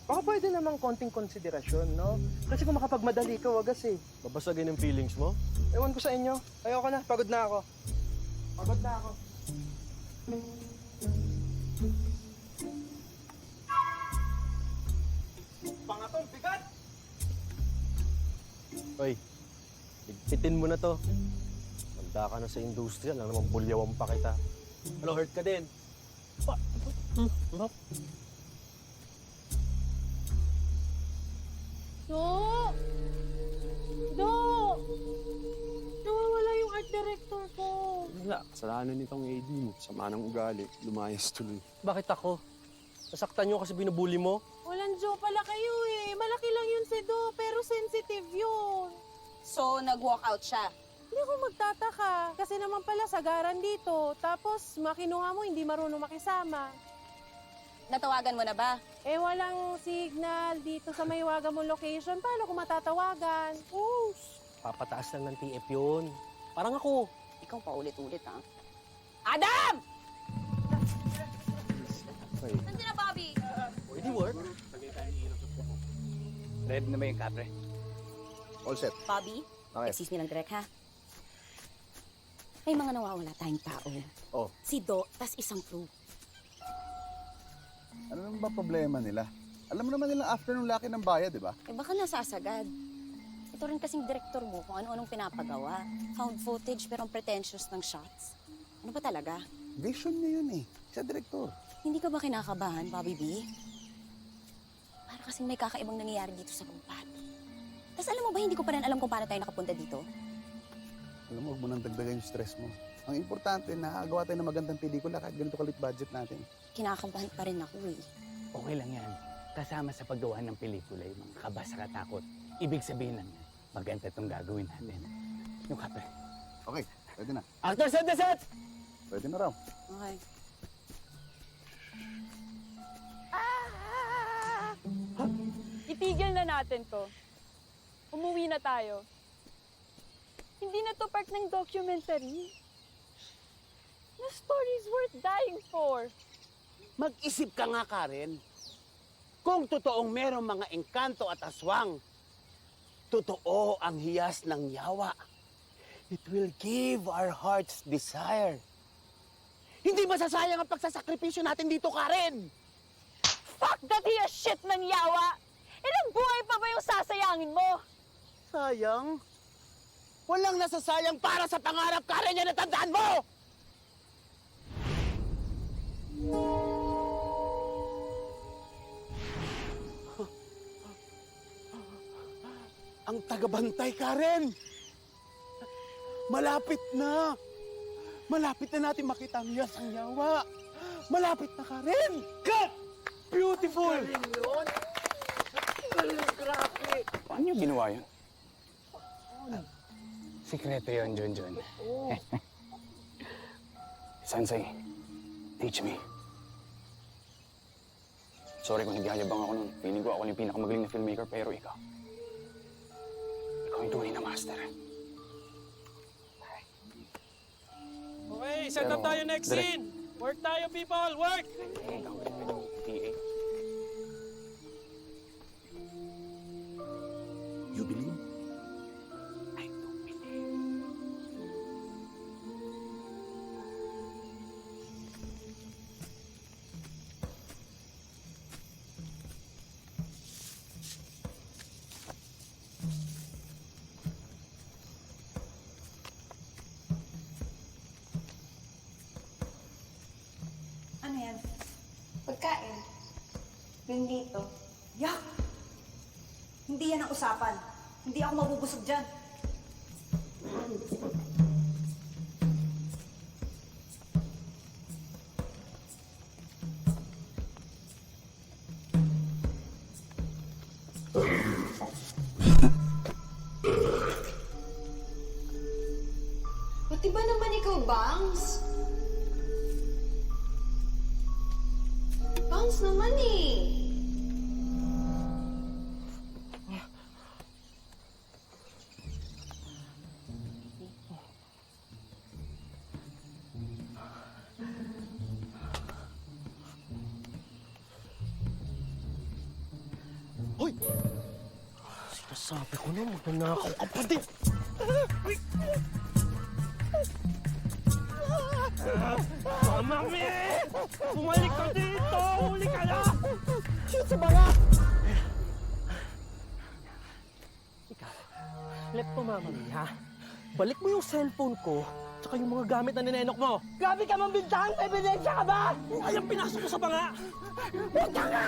Baka pwede namang konting konsiderasyon, no? Kasi kung makapagmadali ka, wagas eh. Babasagin yung feelings mo? Ewan ko sa inyo. Ayoko na. Pagod na ako. Pangatong bigat! Hoy, ligpitin mo na to. Manda ka na sa industriya, lang naman bulyawan pa kita. Ano, hurt ka din? Do! Nawawala yung art director ko. Wala, kasalanan nitong AD mo. Sama ng ugali, lumayas tuloy. Bakit ako? Nasaktan nyo kasi binubuli mo? Walang Jo pala kayo eh. Malaki lang yun si Do, pero sensitive yun. So, nag-walk out siya. Hindi ako magtataka. Kasi naman pala sagaran dito. Tapos makinuha mo, hindi marunong makisama. Natawagan mo na ba? Eh, walang signal dito sa may waga mong location. Paano ko matatawagan? Papataas lang ng TF yun. Parang ako. Ikaw pa ulit-ulit, ha? Adam! Hey. Nandiyan na, Bobby! Pwede work. Ready na ba yung kapre? All set. Bobby, Okay. excuse me lang direct ha. May mga nawawala tayong tao. Oh. Si Do, tas isang crew. Ano naman ba problema nila? Alam mo naman nilang after nung laki ng bayad, di ba? Eh baka nasasagad. Eh Ito rin kasing direktor mo kung ano-anong pinapagawa. Found footage pero ang pretentious ng shots. Ano ba talaga? Vision niya yun eh. Siya direktor. Hindi ka ba kinakabahan, Bobby B? Para kasing may kakaibang nangyayari dito sa kumpat. Tapos alam mo ba, hindi ko pa rin alam kung paano tayo nakapunta dito. Alam mo, huwag mo nang dagdagan yung stress mo. Ang importante, nakagawa tayo ng magandang pelikula kahit ganito kalit budget natin. Kinakabahan pa rin ako eh. Okay lang yan. Kasama sa paggawa ng pelikula yung mga kaba sa katakot. Ibig sabihin lang yan, maganda itong gagawin natin. Yung kape. Okay, pwede na. Actors on the set! Pwede na raw. Okay. Itigil na natin to. Umuwi na tayo. Hindi na to part ng documentary. The story's worth dying for. Mag-isip ka nga, Karen. Kung totoong merong mga engkanto at aswang, totoo ang hiyas ng yawa. It will give our hearts desire. Hindi masasayang ang pagsasakripisyo natin dito, Karen! Fuck that hiyas shit ng yawa! Ilang buhay pa ba yung sasayangin mo? Sayang? Walang nasasayang para sa pangarap, Karen, yan natandaan mo! Ang tagabantay, Karen! Malapit na! Malapit na natin makita ang hiyas ang yawa! Malapit na, Karen! Cut! Beautiful! Paano niyo ginawa yun? Sikreto yun, Junjun. Sensei, teach me. Sorry kung nagyayabang ako nun. Feeling ko ako yung pinakamagaling na filmmaker, pero ikaw. Ikaw yung tunay na master. Okay, set up tayo next scene. Work tayo, people. Work! TA. You believe? Ano yan? Pagkain. Bendito. Yak! Hindi yan ang usapan. Hindi ako mabubusog dyan. Pati ba naman ikaw, Bangs? Bangs naman eh. Hoy! Sinasabi ko na magnanakaw ka pa din. Mami! Bumalik ka dito! Huli ka na! Shoot sa banga! Ikaw, lepto mamami ha? Balik mo yung cellphone ko tsaka yung mga gamit na ninenok mo. Grabe ka mambintang! Ebidensya ka ba? Ayang pinasok ko sa banga! Huwag ka nga!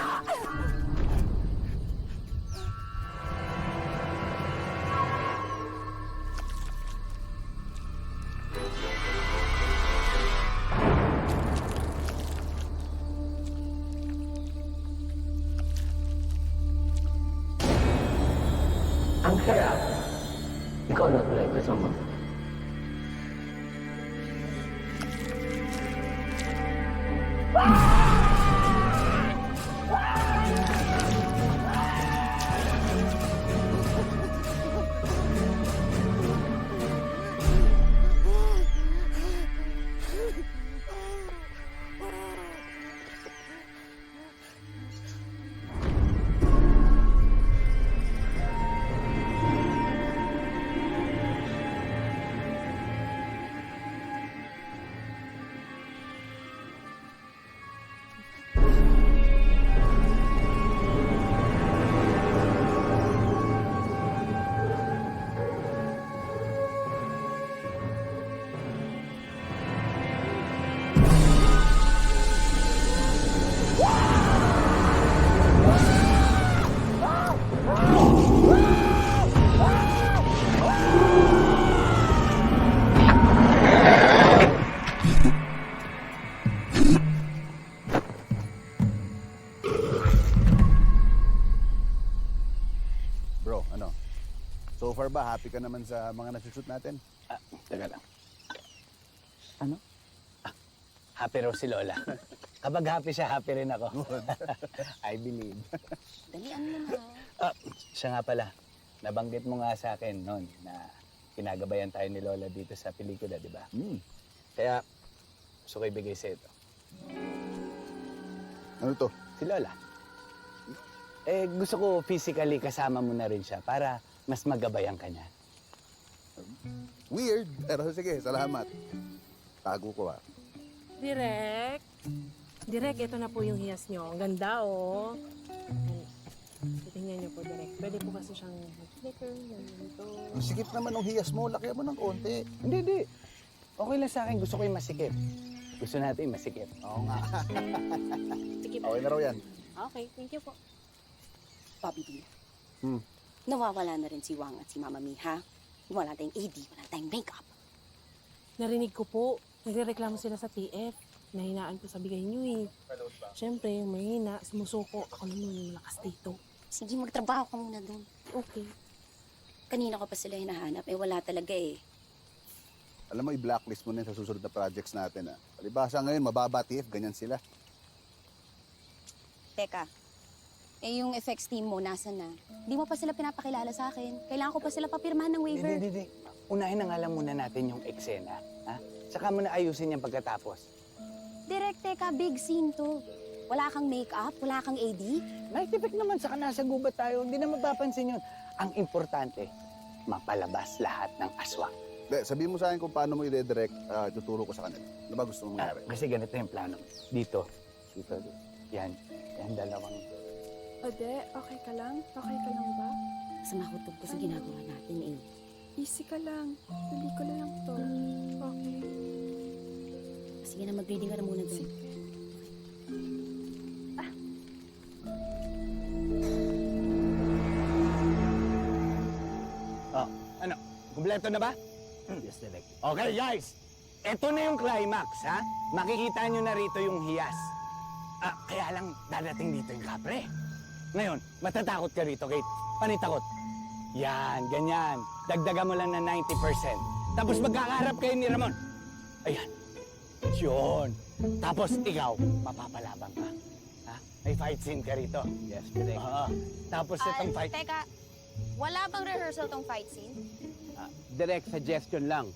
Ang sarap. Ikaw na tuloy kasama. far ba, happy ka naman sa mga nasushoot natin? Teka lang. Ano? Happy raw si Lola. Kapag happy siya, happy rin ako. I believe. Dalian mo na. Siya nga pala, nabanggit mo nga sa akin noon na kinagabayan tayo ni Lola dito sa pelikula, di ba? Kaya gusto ko ibigay sa ito. Ano to? Si Lola. Eh, gusto ko physically kasama mo na rin siya para mas magabayan ka niya. Weird, pero sige, salamat. Tago ko Direk. Direk, ito na po yung hiyas nyo. Ang ganda, oh. Tingnan nyo po, Direk. Pwede po kasi siyang flicker, ganito. Ang sikip naman ng hiyas mo, laki mo ng konti. Hindi. Okay lang sa akin, gusto ko yung masikip. Gusto natin yung masikip. Oo nga. Sige po. Okay na raw yan. Okay, thank you po. Bobby B, nawawala na rin si Wang at si Mama Mi, ha? Wala tayong AD, wala tayong makeup. Narinig ko po. Nagrereklamo sila sa TF. Nahinaan po sa bigay nyo eh. Siyempre, yung mahina, sumusuko. Ako naman yung malakas dito. Sige, magtrabaho ka muna doon. Okay. Kanina ko pa sila hinahanap, wala talaga eh. Alam mo, i-blacklist mo na yun sa susunod na projects natin. Palibasa ngayon, mababa TF, ganyan sila. Teka, yung effects team mo, nasan na? Di mo pa sila pinapakilala sa akin. Kailangan ko pa sila papirmahan ng waiver. Hindi. Unahin na nga lang muna natin yung eksena. Ha? Saka mo na ayusin yung pagkatapos. Direk, teka, big scene to. Wala kang makeup, wala kang AD. Night effect naman, saka nasa gubat tayo. Hindi na mapapansin yun. Ang importante, mapalabas lahat ng aswang. Sabihin mo sa akin kung paano mo i-redirect, tuturo ko sa kanila. Ano ba gusto mong mangyari? Kasi ganito yung plano. Dito. Yan dalawang. Ode, okay ka lang? Okay ka lang ba? Sa makutog ko sa ginagawa natin eh. Easy ka lang. Pelikula lang to. Okay. Sige na, mag-reading ka na muna doon. Ano? Kumpleto na ba? Yes, Direk. Okay, guys. Ito na yung climax, ha? Makikita nyo na rito yung hiyas. Kaya lang dadating dito yung kapre. Ngayon, matatakot ka rito, Kate. Panitakot. Yan, ganyan. Dagdagan mo lang na 90%. Tapos magkakaharap kayo ni Ramon. Ayan. Yun. Tapos ikaw, mapapalabang ka. Ha? May fight scene ka rito. Yes, Direk. Tapos itong fight... Teka, wala bang rehearsal tong fight scene? Direct suggestion lang.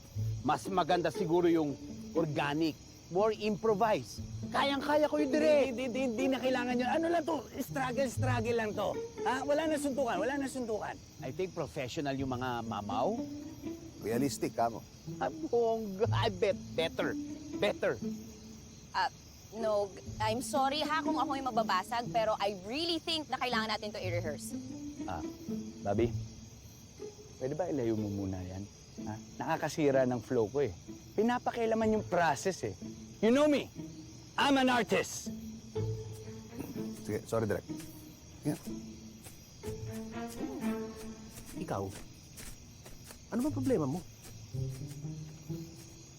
Mas maganda siguro yung organic. More improvised. Kayang-kaya ko yung Direk. Hindi na kailangan yun. Ano lang to? Struggle lang to. Ha? Wala na suntukan. I think professional yung mga mamaw. Realistic ka mo. Bongga. I bet better. No, I'm sorry ha kung ako yung mababasag, pero I really think na kailangan natin to i-rehearse. Bobby, pwede ba ilayo mo muna yan? Ha? Nakakasira ng flow ko eh. Pinapakailaman yung process eh. You know me. I'm an artist. Sige, sorry, Direk. Yeah. Ikaw, ano ba problema mo?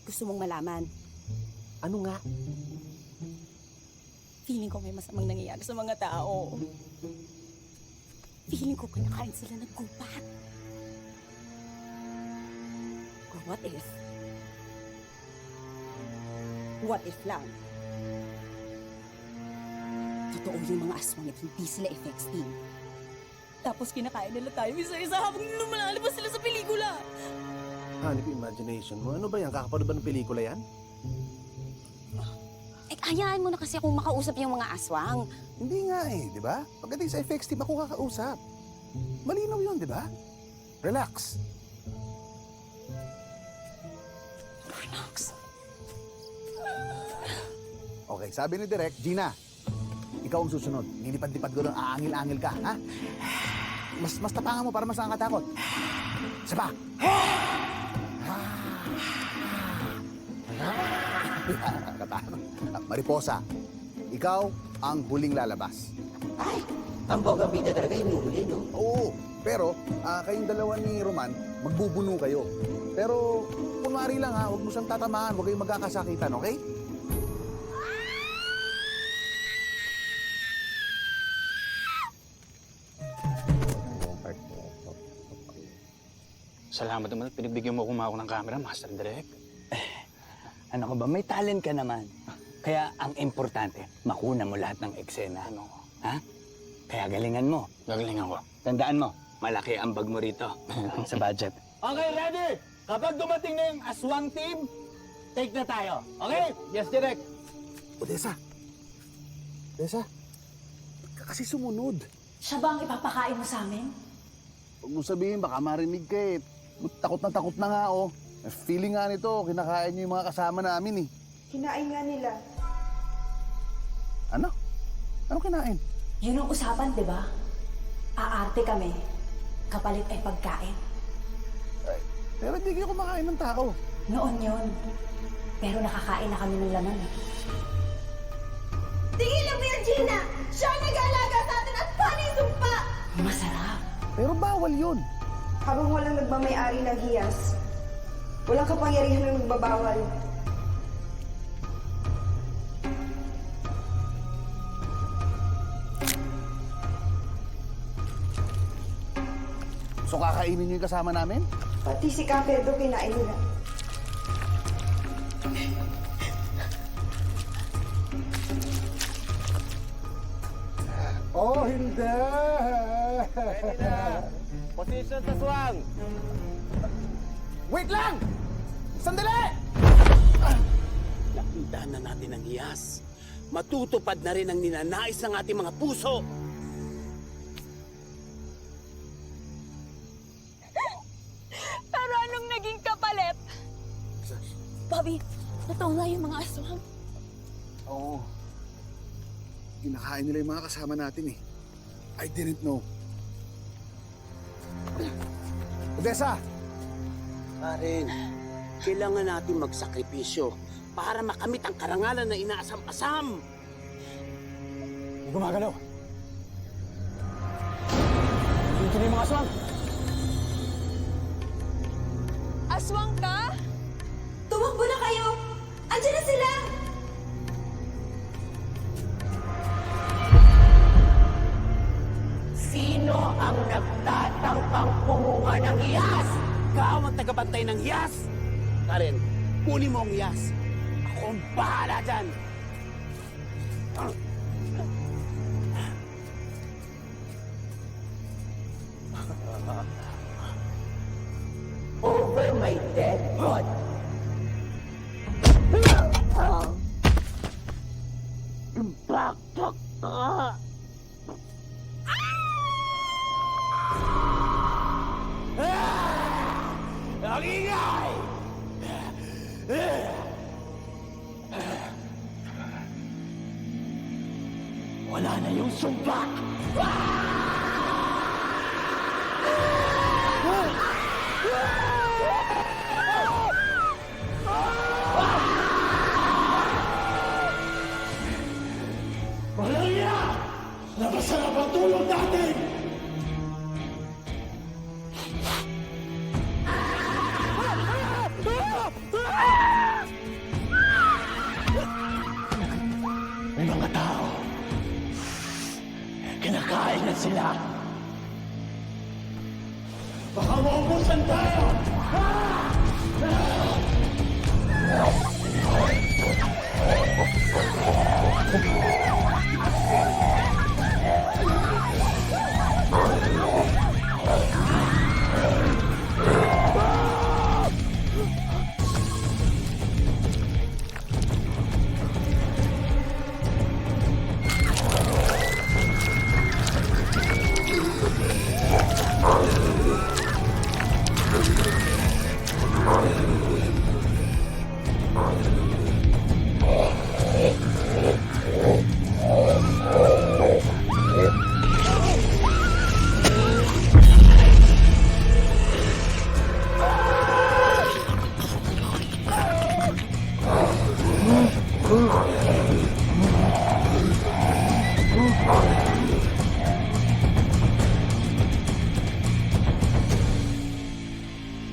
Gusto mong malaman? Ano nga? Feeling ko may masamang nangyayari sa mga tao. Feeling ko kinakain sila ng gubat. Or what if? What if lang? Totoo yung mga aswang at hindi sila effects team. Tapos kinakain nila tayo isa-isa habang lumalabas sila sa pelikula. Hanip imagination mo. Ano ba yan? Kakapanood ba ng pelikula yan? Hayaan mo na kasi akong makausap yung mga aswang. Hindi nga eh, di ba? Pagdating sa effects team, ako kakausap. Malinaw yun, di ba? Relax. Okay, sabi ni Direk, Gina, ikaw ang susunod. Nilipad-lipad ko doon, aangil-angil ka, ha? Mas tapangan mo para mas nakakatakot. Isa pa. Katakot. Mariposa, ikaw ang huling lalabas. Ay, ang bongga-bida talaga hinuhuli, no? Oo, pero kayong dalawa ni Roman, magbubuno kayo. Pero kunwari lang ha, huwag mo siyang tatamaan, huwag kayong magkakasakitan, okay? Salamat naman at pinagbigyan mo ako ng camera, Master Direk. Ano ka ba? May talent ka naman. Kaya ang importante, makuna mo lahat ng eksena. Ano? Ha? Kaya galingan mo. Gagalingan ko. Tandaan mo, malaki ang bag mo rito sa budget. Okay, ready? Kapag dumating na yung aswang team, take na tayo. Okay? Yes, Direk. Odessa! Odessa! Kasi sumunod. Siya ba ang ipapakain mo sa amin? Huwag mo sabihin, baka marinig ka eh. Takot na nga, oh. Feeling nga nito, kinakain niyo yung mga kasama namin eh. Kinain nga nila. Ano? Ano kinain? Yun ang usapan, di ba? Aarte kami. Kapalit ay pagkain. Pero hindi kayo kumakain ng tao. Noon yun. Pero nakakain na kami ng laman eh. Tigilan mo yan, Gina! Siya ang nag-aalaga sa atin at paano yung sumpa? Masarap. Pero bawal yun. Habang walang nagmamayari ng hiyas, walang kapangyarihan ng nagbabawal. So kakainin niyo yung kasama namin? Pati si Capedo kinain nila. Oh, hindi! Ready na! Position sa swang! Wait lang! Sandali! Nakita na natin ang hiyas. Matutupad na rin ang ninanais ng ating mga puso. Pero anong naging kapalit? Bobby, totoo nga yung mga aswang. Oo. Kinakain nila yung mga kasama natin eh. I didn't know. Odessa! Karen, kailangan natin magsakripisyo para makamit ang karangalan na inaasam-asam. Gumagalaw. Tingin yung mga aswang. Aswang ka? Tumakbo na kayo! Andiyan na sila! Sino ang nagtatangkang kumuha ng hiyas? Ikaw ang tagabantay ng hiyas. Karen, kunin mo ang hiyas. Ako ang bahala dyan. Over my dead body. Bakit ka? Ang ingay! Wala na yung sumpa! Walang iya! Napasarap ang tulog natin! May mga tao. Kinakain na sila. Baka maubusan tayo!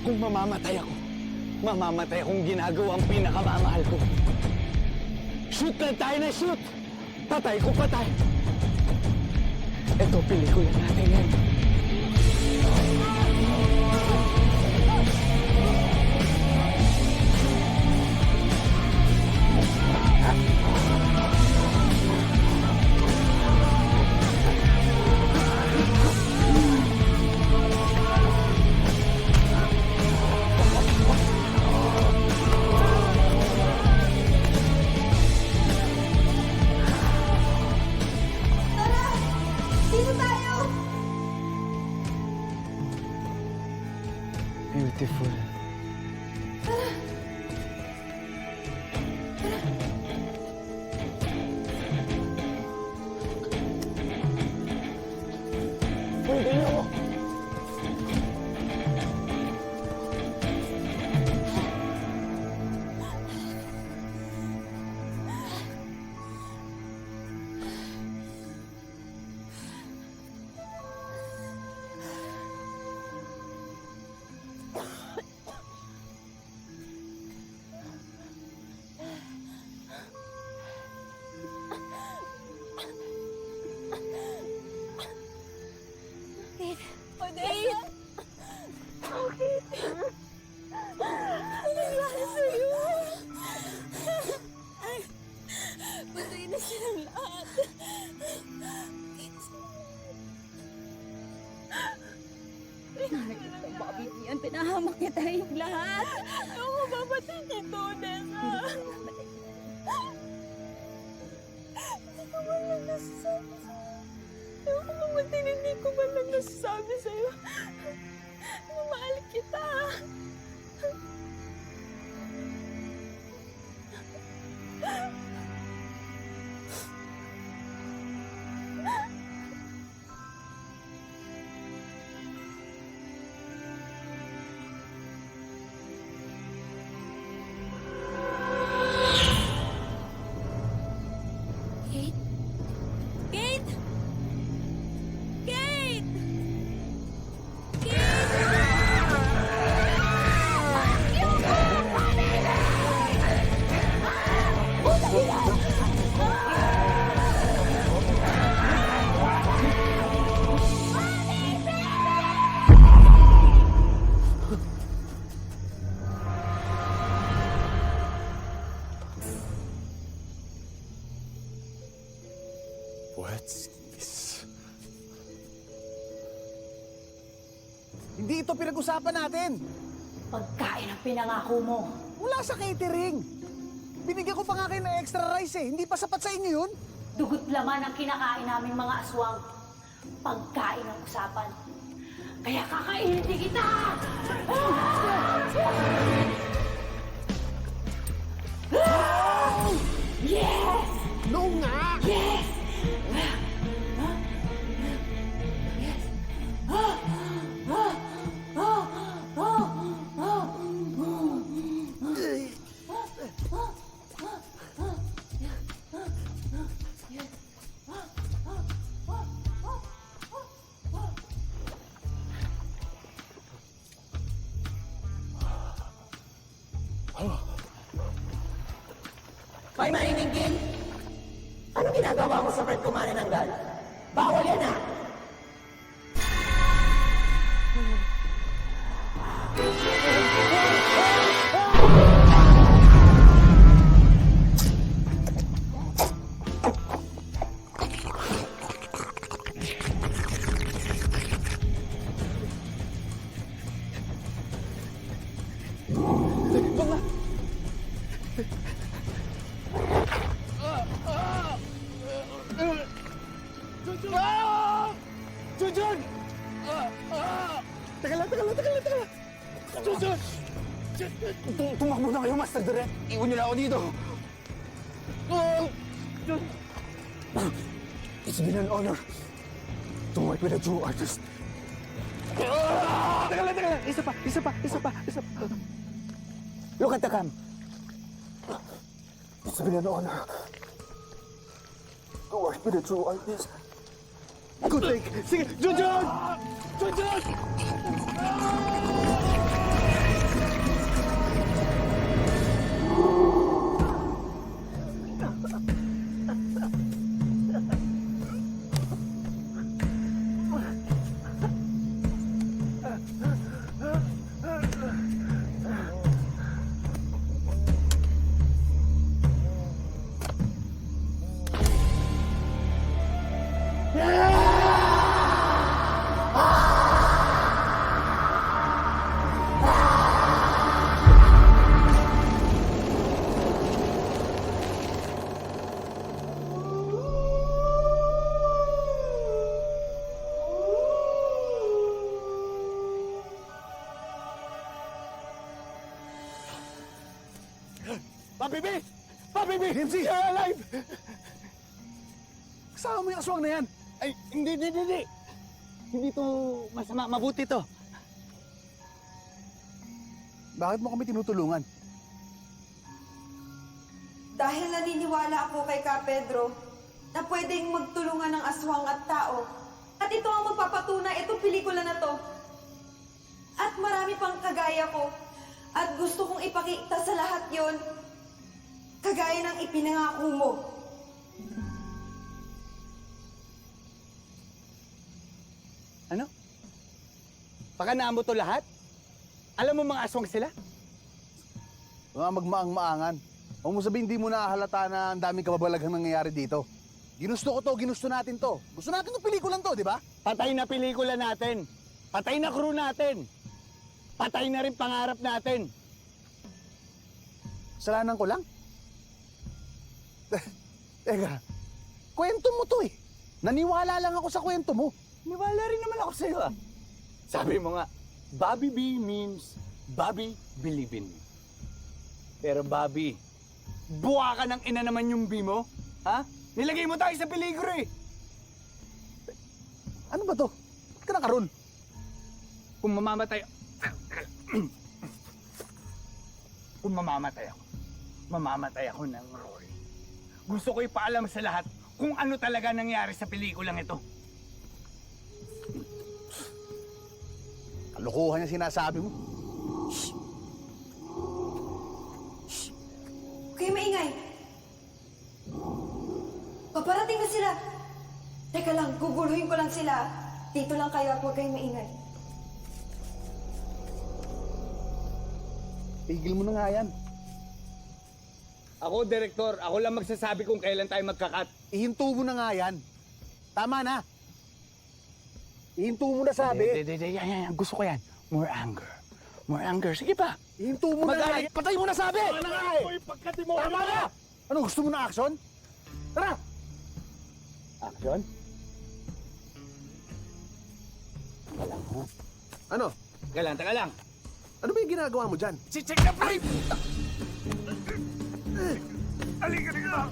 Kung mamamatay akong ginagawa ang pinakamamahal ko. Shoot na tayo na shoot! Patay ko patay! Ito, pelikula natin yan. Patay na silang lahat. Bobby, yan, pinahamak niya tayong lahat. Ako mapatay dito, Odessa. Hindi ko man lang nasasabi sa'yo. Ewan ko mamatay na hindi ko man lang nasasabi sa'yo. Na mahal kita. Kate? Kate? Kate! What's this? Hindi ito pinag-usapan natin. Pagkain ang pinangako mo. Wala sa catering. Binigyan ko pa nga kayo ng extra rice eh. Hindi pa sapat sa inyo yun? Dugot laman ang kinakain naming mga aswang. Pagkain ang usapan. Kaya kakainin din kita! Yes! No nga! Yes! May mainingin? Ano ginagawa mo sa friend ko manananggal? Bawal yan ah! Junjun! Teka lang. Junjun! Tumakbo na kayo, Master Direk. Iwan niyo na ako dito. It's been an honor to work with a true artist. Teka lang. Isa pa. Look at the cam. It's been an honor to work with a true artist. Good take. Sige, Junjun! Papi B! MC, you're alive! Kasama mo yung aswang na yan. Ay, hindi. Hindi to masama, mabuti to. Bakit mo kami tinutulungan? Dahil naniniwala ako kay Ka Pedro na pwedeng magtulungan ng aswang at tao. At ito ang magpapatunay, itong pelikula na to. At marami pang kagaya ko. At gusto kong ipakita sa lahat yon, kagaya ng ipinangako mo. Ano? Pakanaan mo to lahat? Alam mo mga aswang sila? Mga magmaang-maangan. Huwag mo sabihin, hindi mo nahahalata na ang daming kababalaghang nangyayari dito. Ginusto ko to, ginusto natin to. Gusto natin ng pelikulan to, di ba? Patay na pelikula natin. Patay na crew natin. Patay na rin pangarap natin. Kasalanan ko lang? Teka, kwento mo to eh. Naniwala lang ako sa kwento mo. Niwala rin naman ako sa'yo ah. Sabi mo nga, Bobby B means Bobby believe in me. Pero Bobby, buwa ka ng ina naman yung B mo? Ha? Nilagay mo tayo sa peligro eh. Ano ba to? Ba't ka nakaroon? Kung mamamatay... Kung mamamatay ako ng role. Gusto ko ipaalam sa lahat kung ano talaga nangyari sa pelikulang ito. Kalokohan yung sinasabi mo. Okay, maingay. Paparating na sila. Teka lang, guguluhin ko lang sila. Dito lang kayo at huwag kayong maingay. Tigil mo na nga yan. Ako, Direktor, ako lang magsasabi kung kailan tayo magkakat. Ihinto mo na nga yan. Tama na. Ihinto mo na sabi. Yan. Gusto ko yan. More anger. More anger. Sige pa. Ihinto mo na nga. Patay mo na sabi. Tama na nga eh. Tama na. Ano, gusto mo na action? Tara. Action? Ano? Teka lang. Ano ba yung ginagawa mo dyan? Check na frame! Halika.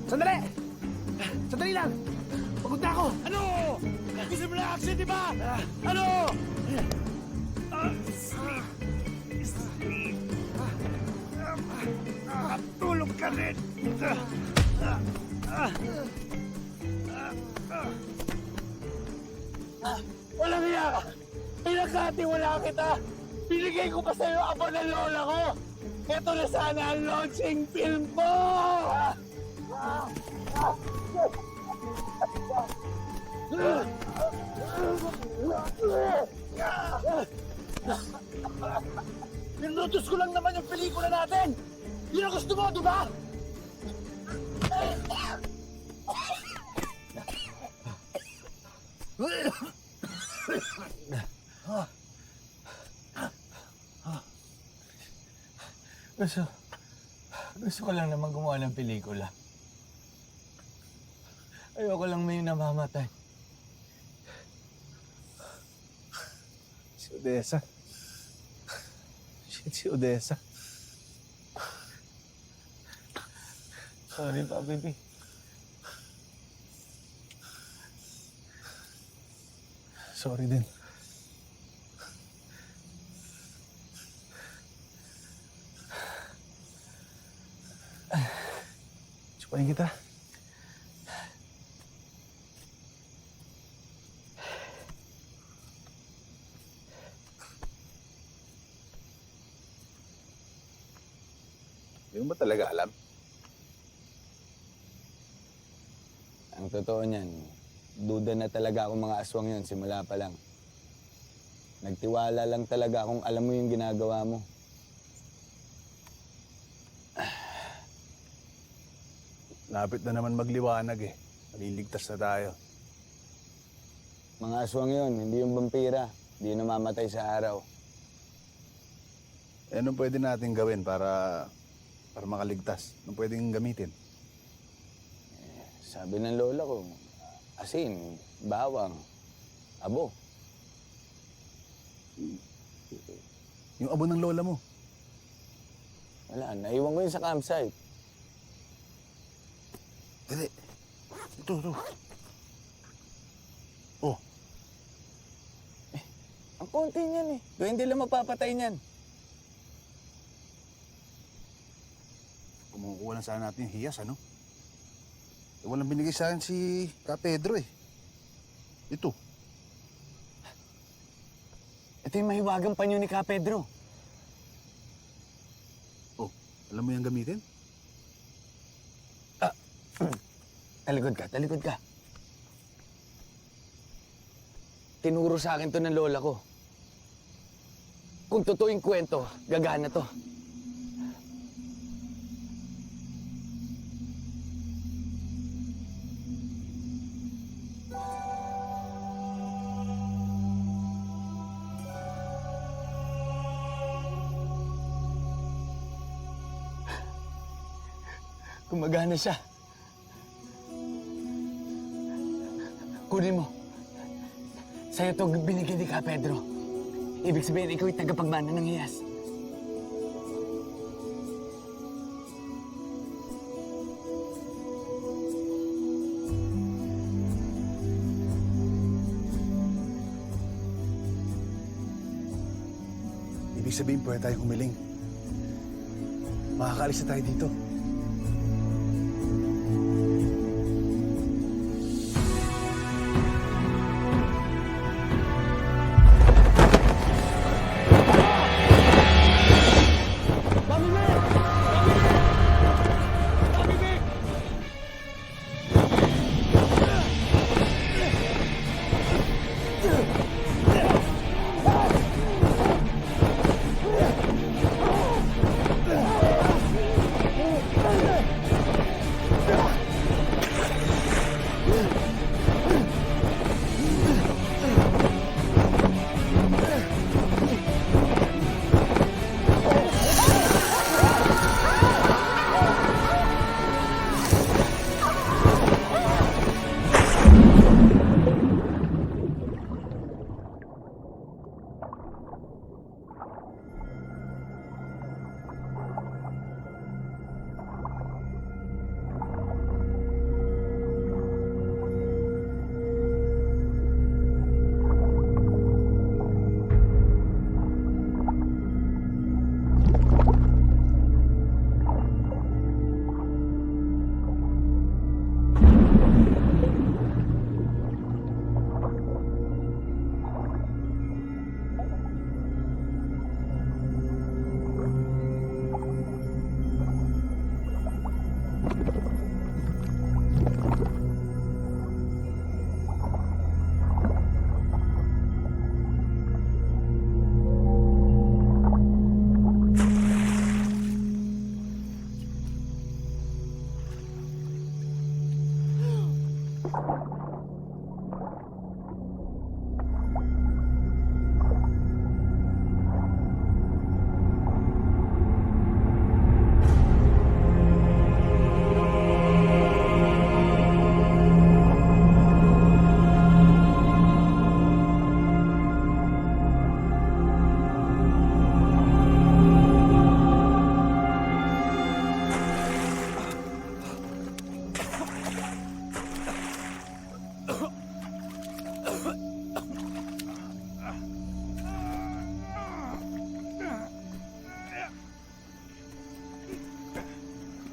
Sandali! Sandali lang! Pagod na ako! Ano? Gusto mo na action, di ba? Ano? Tulog ka rin! Walang iya! Pinagkatiwala kita! Binigay ko pa sa'yo apo ng lola ko! Ito na sana ang launching film ko! Nilutos ko lang naman yung pelikula natin! Yun ang gusto mo, di ba? Gusto ko lang naman gumawa ng pelikula. Ayoko lang may namamatay. Si Odessa. Shit, si Odessa. Sorry pa, baby. Sorry din. Supahin kita. Hindi mo ba talaga alam? Ang totoo niyan, duda na talaga akong mga aswang yun simula pa lang. Nagtiwala lang talaga akong alam mo yung ginagawa mo. Lapit na naman magliwanag eh. Maliligtas na tayo. Mga aswang yun, hindi yung vampira. Hindi yung namamatay sa araw. Eh, anong pwede natin gawin para makaligtas? Anong pwedeng gamitin? Sabi ng lola ko, asin, bawang, abo. Yung abo ng lola mo? Wala, naiwan ko yun sa campsite. Dali. Ito. Oh. Ang konti niyan eh. Kaya hindi lang mapapatay niyan. Kumukuha lang sana natin yung hiyas, ano? Eh, walang binigay sa akin si Ka Pedro eh. Ito. Ito yung mahiwagang panyo ni Ka Pedro. Oh, alam mo yung gamitin? Talikod ka. Tinuro sa akin to ng lola ko. Kung totoo yung kwento, gagana to. Gumagana siya. Kunin mo. Sa'yo to binigay ni Ka Pedro. Ibig sabihin, ikaw yung tagapagmana ng hiyas. Ibig sabihin, pwede tayo humiling. Makakaalis na tayo dito.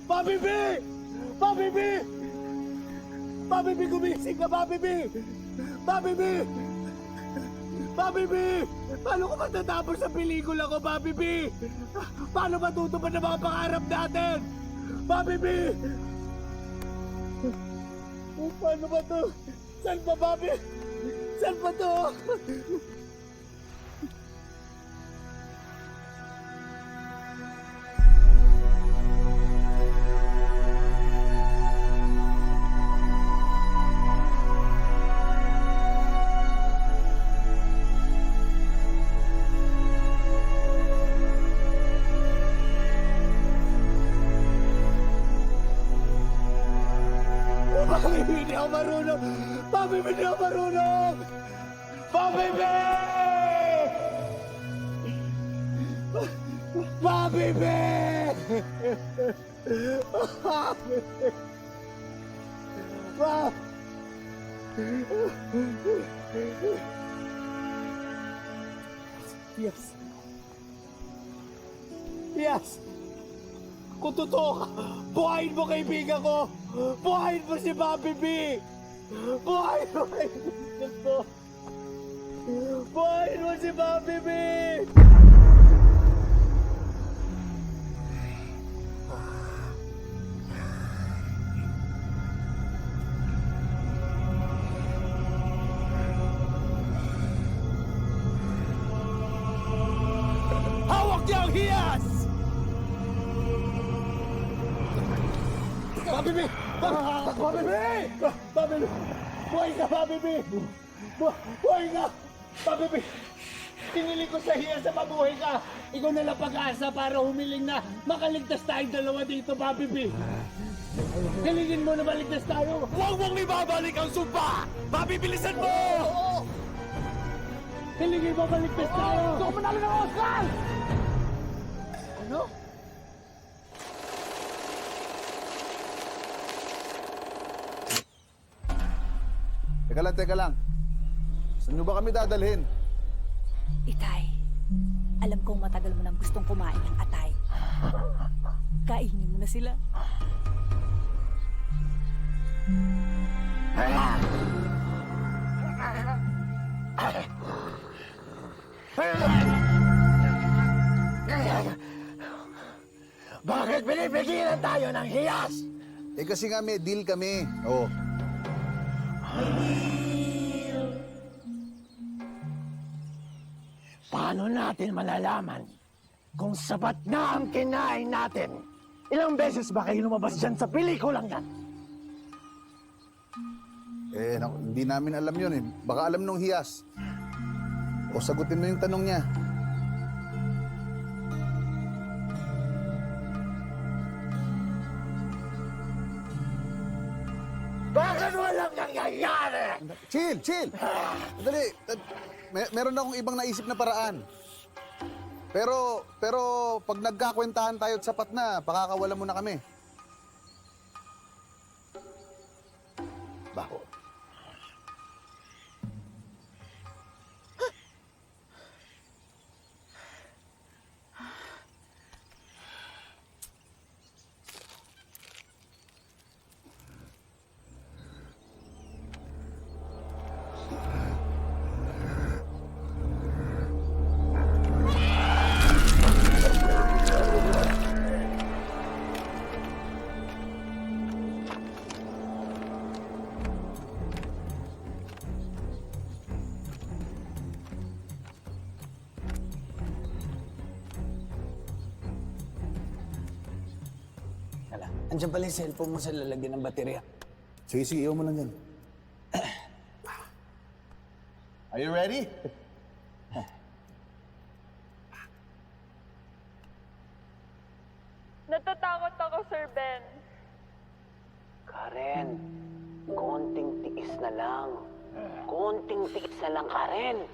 Papi B! Papi B! Papi B, gumising ka, Papi B! Papi B! Papi B! Paano ko matatapos sa pelikula ko, Papi B? Paano matutupad ang mga pangarap natin? Papi B! Paano ba to? Saan ba, Papi? Saan ba to? Papi B, hindi ako marunong! Papi B, hindi ako marunong! Papi B! Papi B! Papi B! Yes. Yes. Kung totoo ka, buhayin mo kaibigan ko! Buhayin mo si Papi B! Buhayin mo kaibigan ko! Buhayin mo si Papi B! Nokyang Hiyas! Bobby B! Bobby B! Bobby B! Buhay ka, Bobby B! Buhay ka! Bobby B! Tiniling ko sa hiya sa mabuhay ka! Ikaw na lang pag-asa para humiling na makaligtas tayong dalawa dito, Bobby B! Hilingin mo na maligtas tayo! Huwag mong ibabalik ang sumpa! Bobby, bilisan mo! Hilingin mo maligtas tayo! Gusto mo manalo ng Oscar! Ano? Teka lang. Saan nyo ba kami dadalhin? Itay, alam kong matagal mo nang gustong kumain ng atay. Kainin mo na sila. Bakit pinipigilan tayo ng hiyas? Eh kasi nga may deal kami. Oh. Paano natin malalaman kung sapat na ang kinain natin? Ilang beses ba kayo lumabas dyan sa pelikulang yan? Eh, hindi namin alam yun eh. Baka alam nung hiyas. O sagutin mo yung tanong niya. Bakit walang nangyayari? Chill! Dali, meron akong ibang naisip na paraan. Pero pag nagkakwentahan tayo at sapat na, pakakawalan mo na kami. Bako. Andiyan pala yung cellphone mo sa lalagyan ng baterya. Sige, iwan mo lang yan. Are you ready? Natatakot ako, Sir Ben. Karen, konting tiis na lang. Konting tiis na lang, Karen.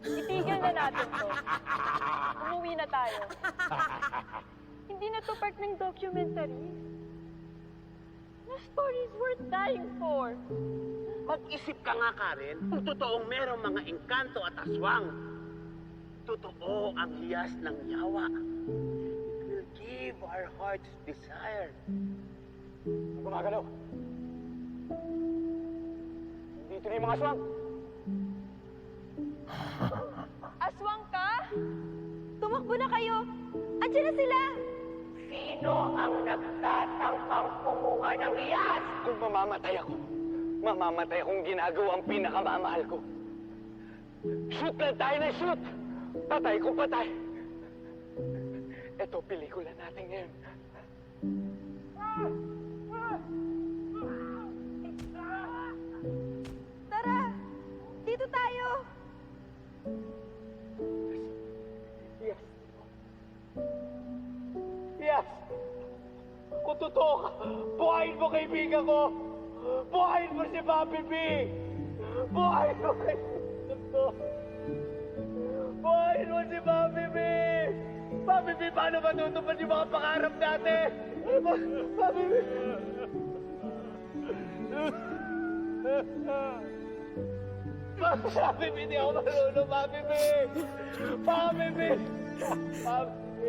Itigil na natin to. Umuwi na tayo. Hindi na to part ng documentary. No stories worth dying for. Mag-isip ka nga, Karen, kung totoong merong mga engkanto at aswang. Totoo ang hiyas ng yawa. It will give our hearts desire. Gumagalaw. Dito na yung mga aswang. Aswang ka? Tumakbo na kayo. Andiyan na sila. Sino ang nagtatangkang kumuha ng hiyas? Kung mamamatay akong ginagawa ang pinakamamahal ko. Shoot lang tayo na shoot! Patay kung patay. Ito, pelikula natin ngayon. Tara, dito tayo. Yes. Yes! Kung totoo ka, buhayin mo kaibigan ko! Buhayin mo si Bobby B! Buhayin mo kaibigan ko! Buhayin mo si Bobby B! Bobby B, paano matutupad yung mga pangarap natin? Bobby B! Bobby B, di ako marunong, Bobby B! Bobby B! Bobby B!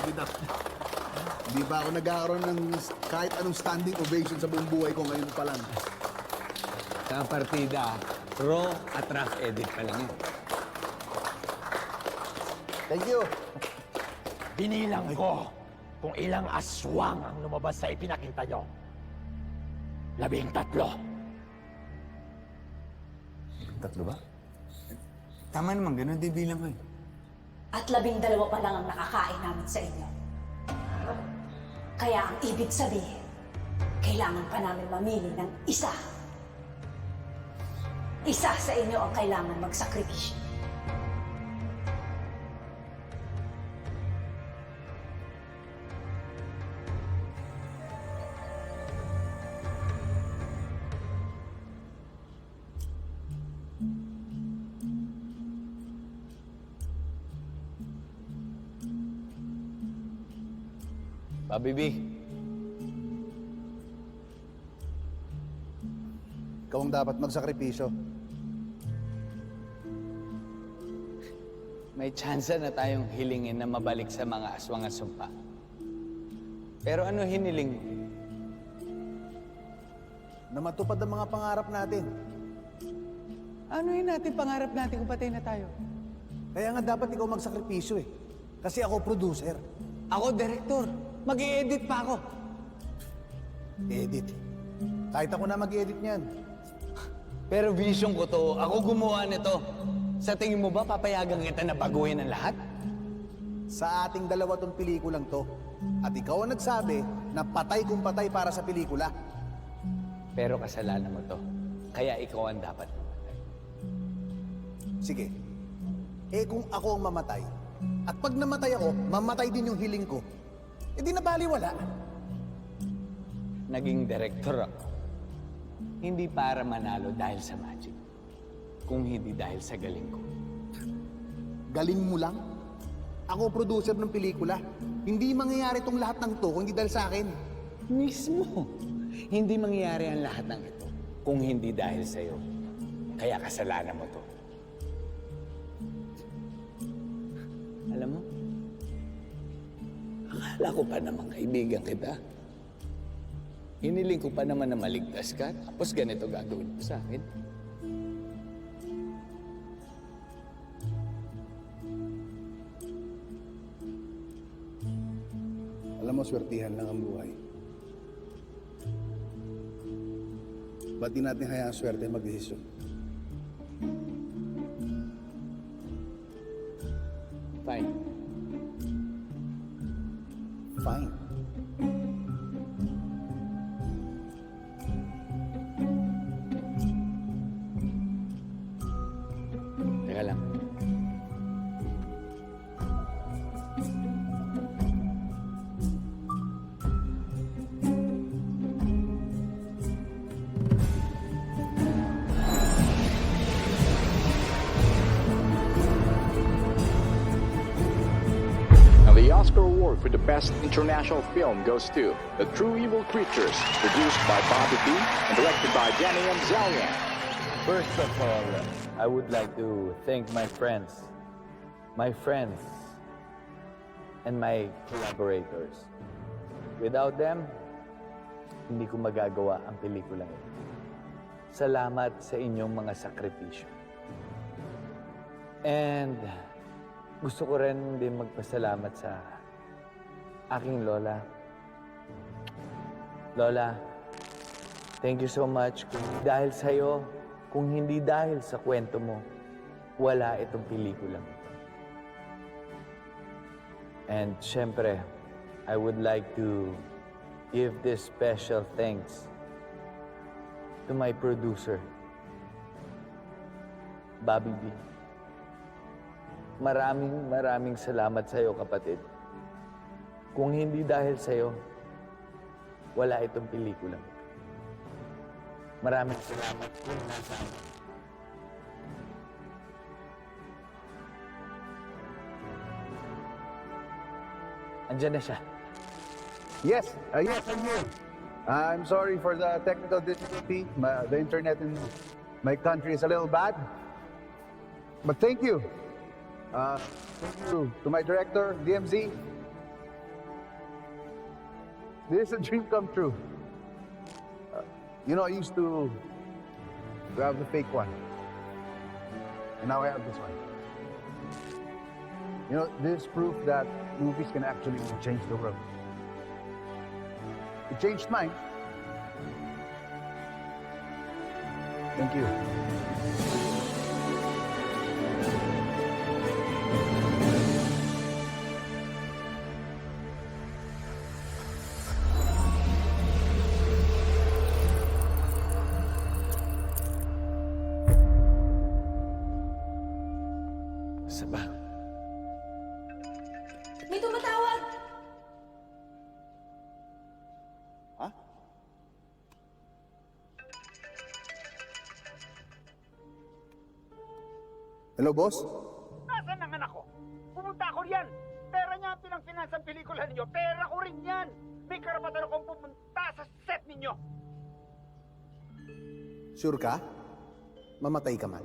Keep it up. Hindi pa ako nagkakaroon ng kahit anong standing ovation sa buong buhay ko ngayon pa lang. Sa partida, raw at rough edit pa lang yun. Thank you. Binilang ko kung ilang aswang ang lumabas sa ipinakita nyo. 13. Tatlo ba? Tama naman, ganun din bilang ko eh. At 12 pa lang ang nakakain namin sa inyo. Kaya ang ibig sabihin, kailangan pa namin mamili ng isa. Isa sa inyo ang kailangan magsakripisyo. Bobby B, Ikaw ang dapat magsakripisyo. may tsansa na tayong hilingin na mabalik sa mga aswang at sumpa. Pero ano hiniling mo? Na matupad ang mga pangarap natin. Ano yun natin pangarap natin kung patay na tayo? Kaya nga dapat ikaw magsakripisyo eh. Kasi ako producer. Ako director. Mag-i-edit pa ako. Edit. Kahit ako na mag-edit niyan. Pero vision ko to. Ako gumawa nito. Sa tingin mo ba papayagan kita na baguhin ang lahat? Sa ating dalawa tong pelikulang to. At ikaw ang nagsabi na patay kung patay para sa pelikula. Pero kasalanan mo to. Kaya ikaw ang dapat mamatay. Sige. Eh kung ako ang mamatay, at pag namatay ako, mamatay din yung hiling ko, eh di nabaliwala. Naging director ako. Hindi para manalo dahil sa magic. Kung hindi dahil sa galing ko. Galing mo lang? Ako producer ng pelikula. Hindi mangyayari tong lahat ng to kung hindi dahil sa akin. Mismo. Hindi mangyayari ang lahat ng ito kung hindi dahil sa'yo. Kaya kasalanan mo to. Alam mo, akala ko pa naman kaibigan kita. Hiniling ko pa naman na maligtas ka, tapos ganito gagawin mo sa akin. Alam mo, swertihan lang ang buhay. Ba't di natin hayaan swerte mag-desisyon? Fine. Fine. Teka lang. And the Oscar Award for the Best International Film goes to The True Evil Creatures, produced by Bobby B. and directed by Danny M. Zalian. First of all, I would like to thank my friends, and my collaborators. Without them, hindi ko magagawa ang pelikulang ito. Salamat sa inyong mga sakripisyo. And gusto ko rin din magpasalamat sa aking lola. Lola, thank you so much. Kung hindi dahil sa kwento mo, wala itong pelikulang ito. And syempre, I would like to give this special thanks to my producer, Bobby B. Maraming salamat sa iyo, kapatid. Kung hindi dahil sa iyo, wala itong pelikula. Maraming salamat kung nasaan. Andiyan na siya. Yes, I'm here. I'm sorry for the technical difficulty. The internet in my country is a little bad. But thank you. Thank you to my director, DMZ, This is a dream come true. You know, I used to have the fake one. And now I have this one. You know, this is proof that movies can actually change the world. It changed mine. Thank you. Saba. May tumatawag! Ha? Hello, boss? Nasaan ang anak ko? Pumunta ako riyan. Pera niya ang pinang-finance ang pelikula ninyo. Pera ko rin yan. May karapatan akong pumunta sa set ninyo. Sure ka? Mamatay ka man.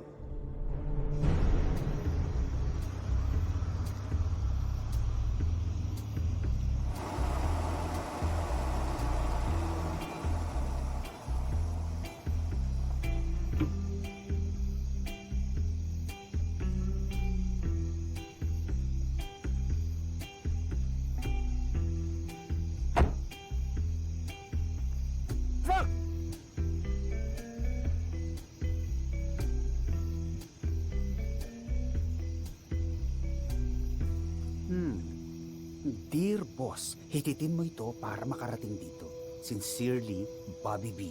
Dear boss, hititin mo ito para makarating dito. Sincerely, Bobby B.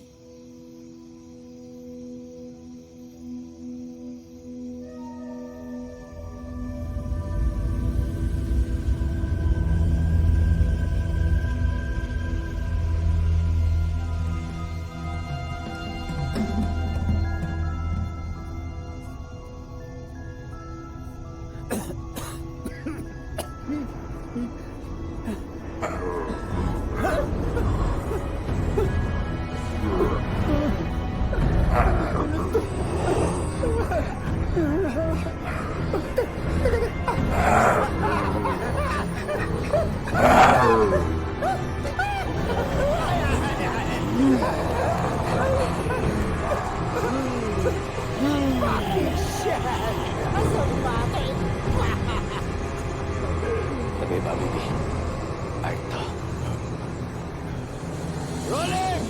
Tabi, Bobby B. Arto. Rolling!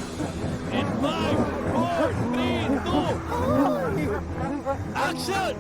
In 5, 4, 3, 2, action!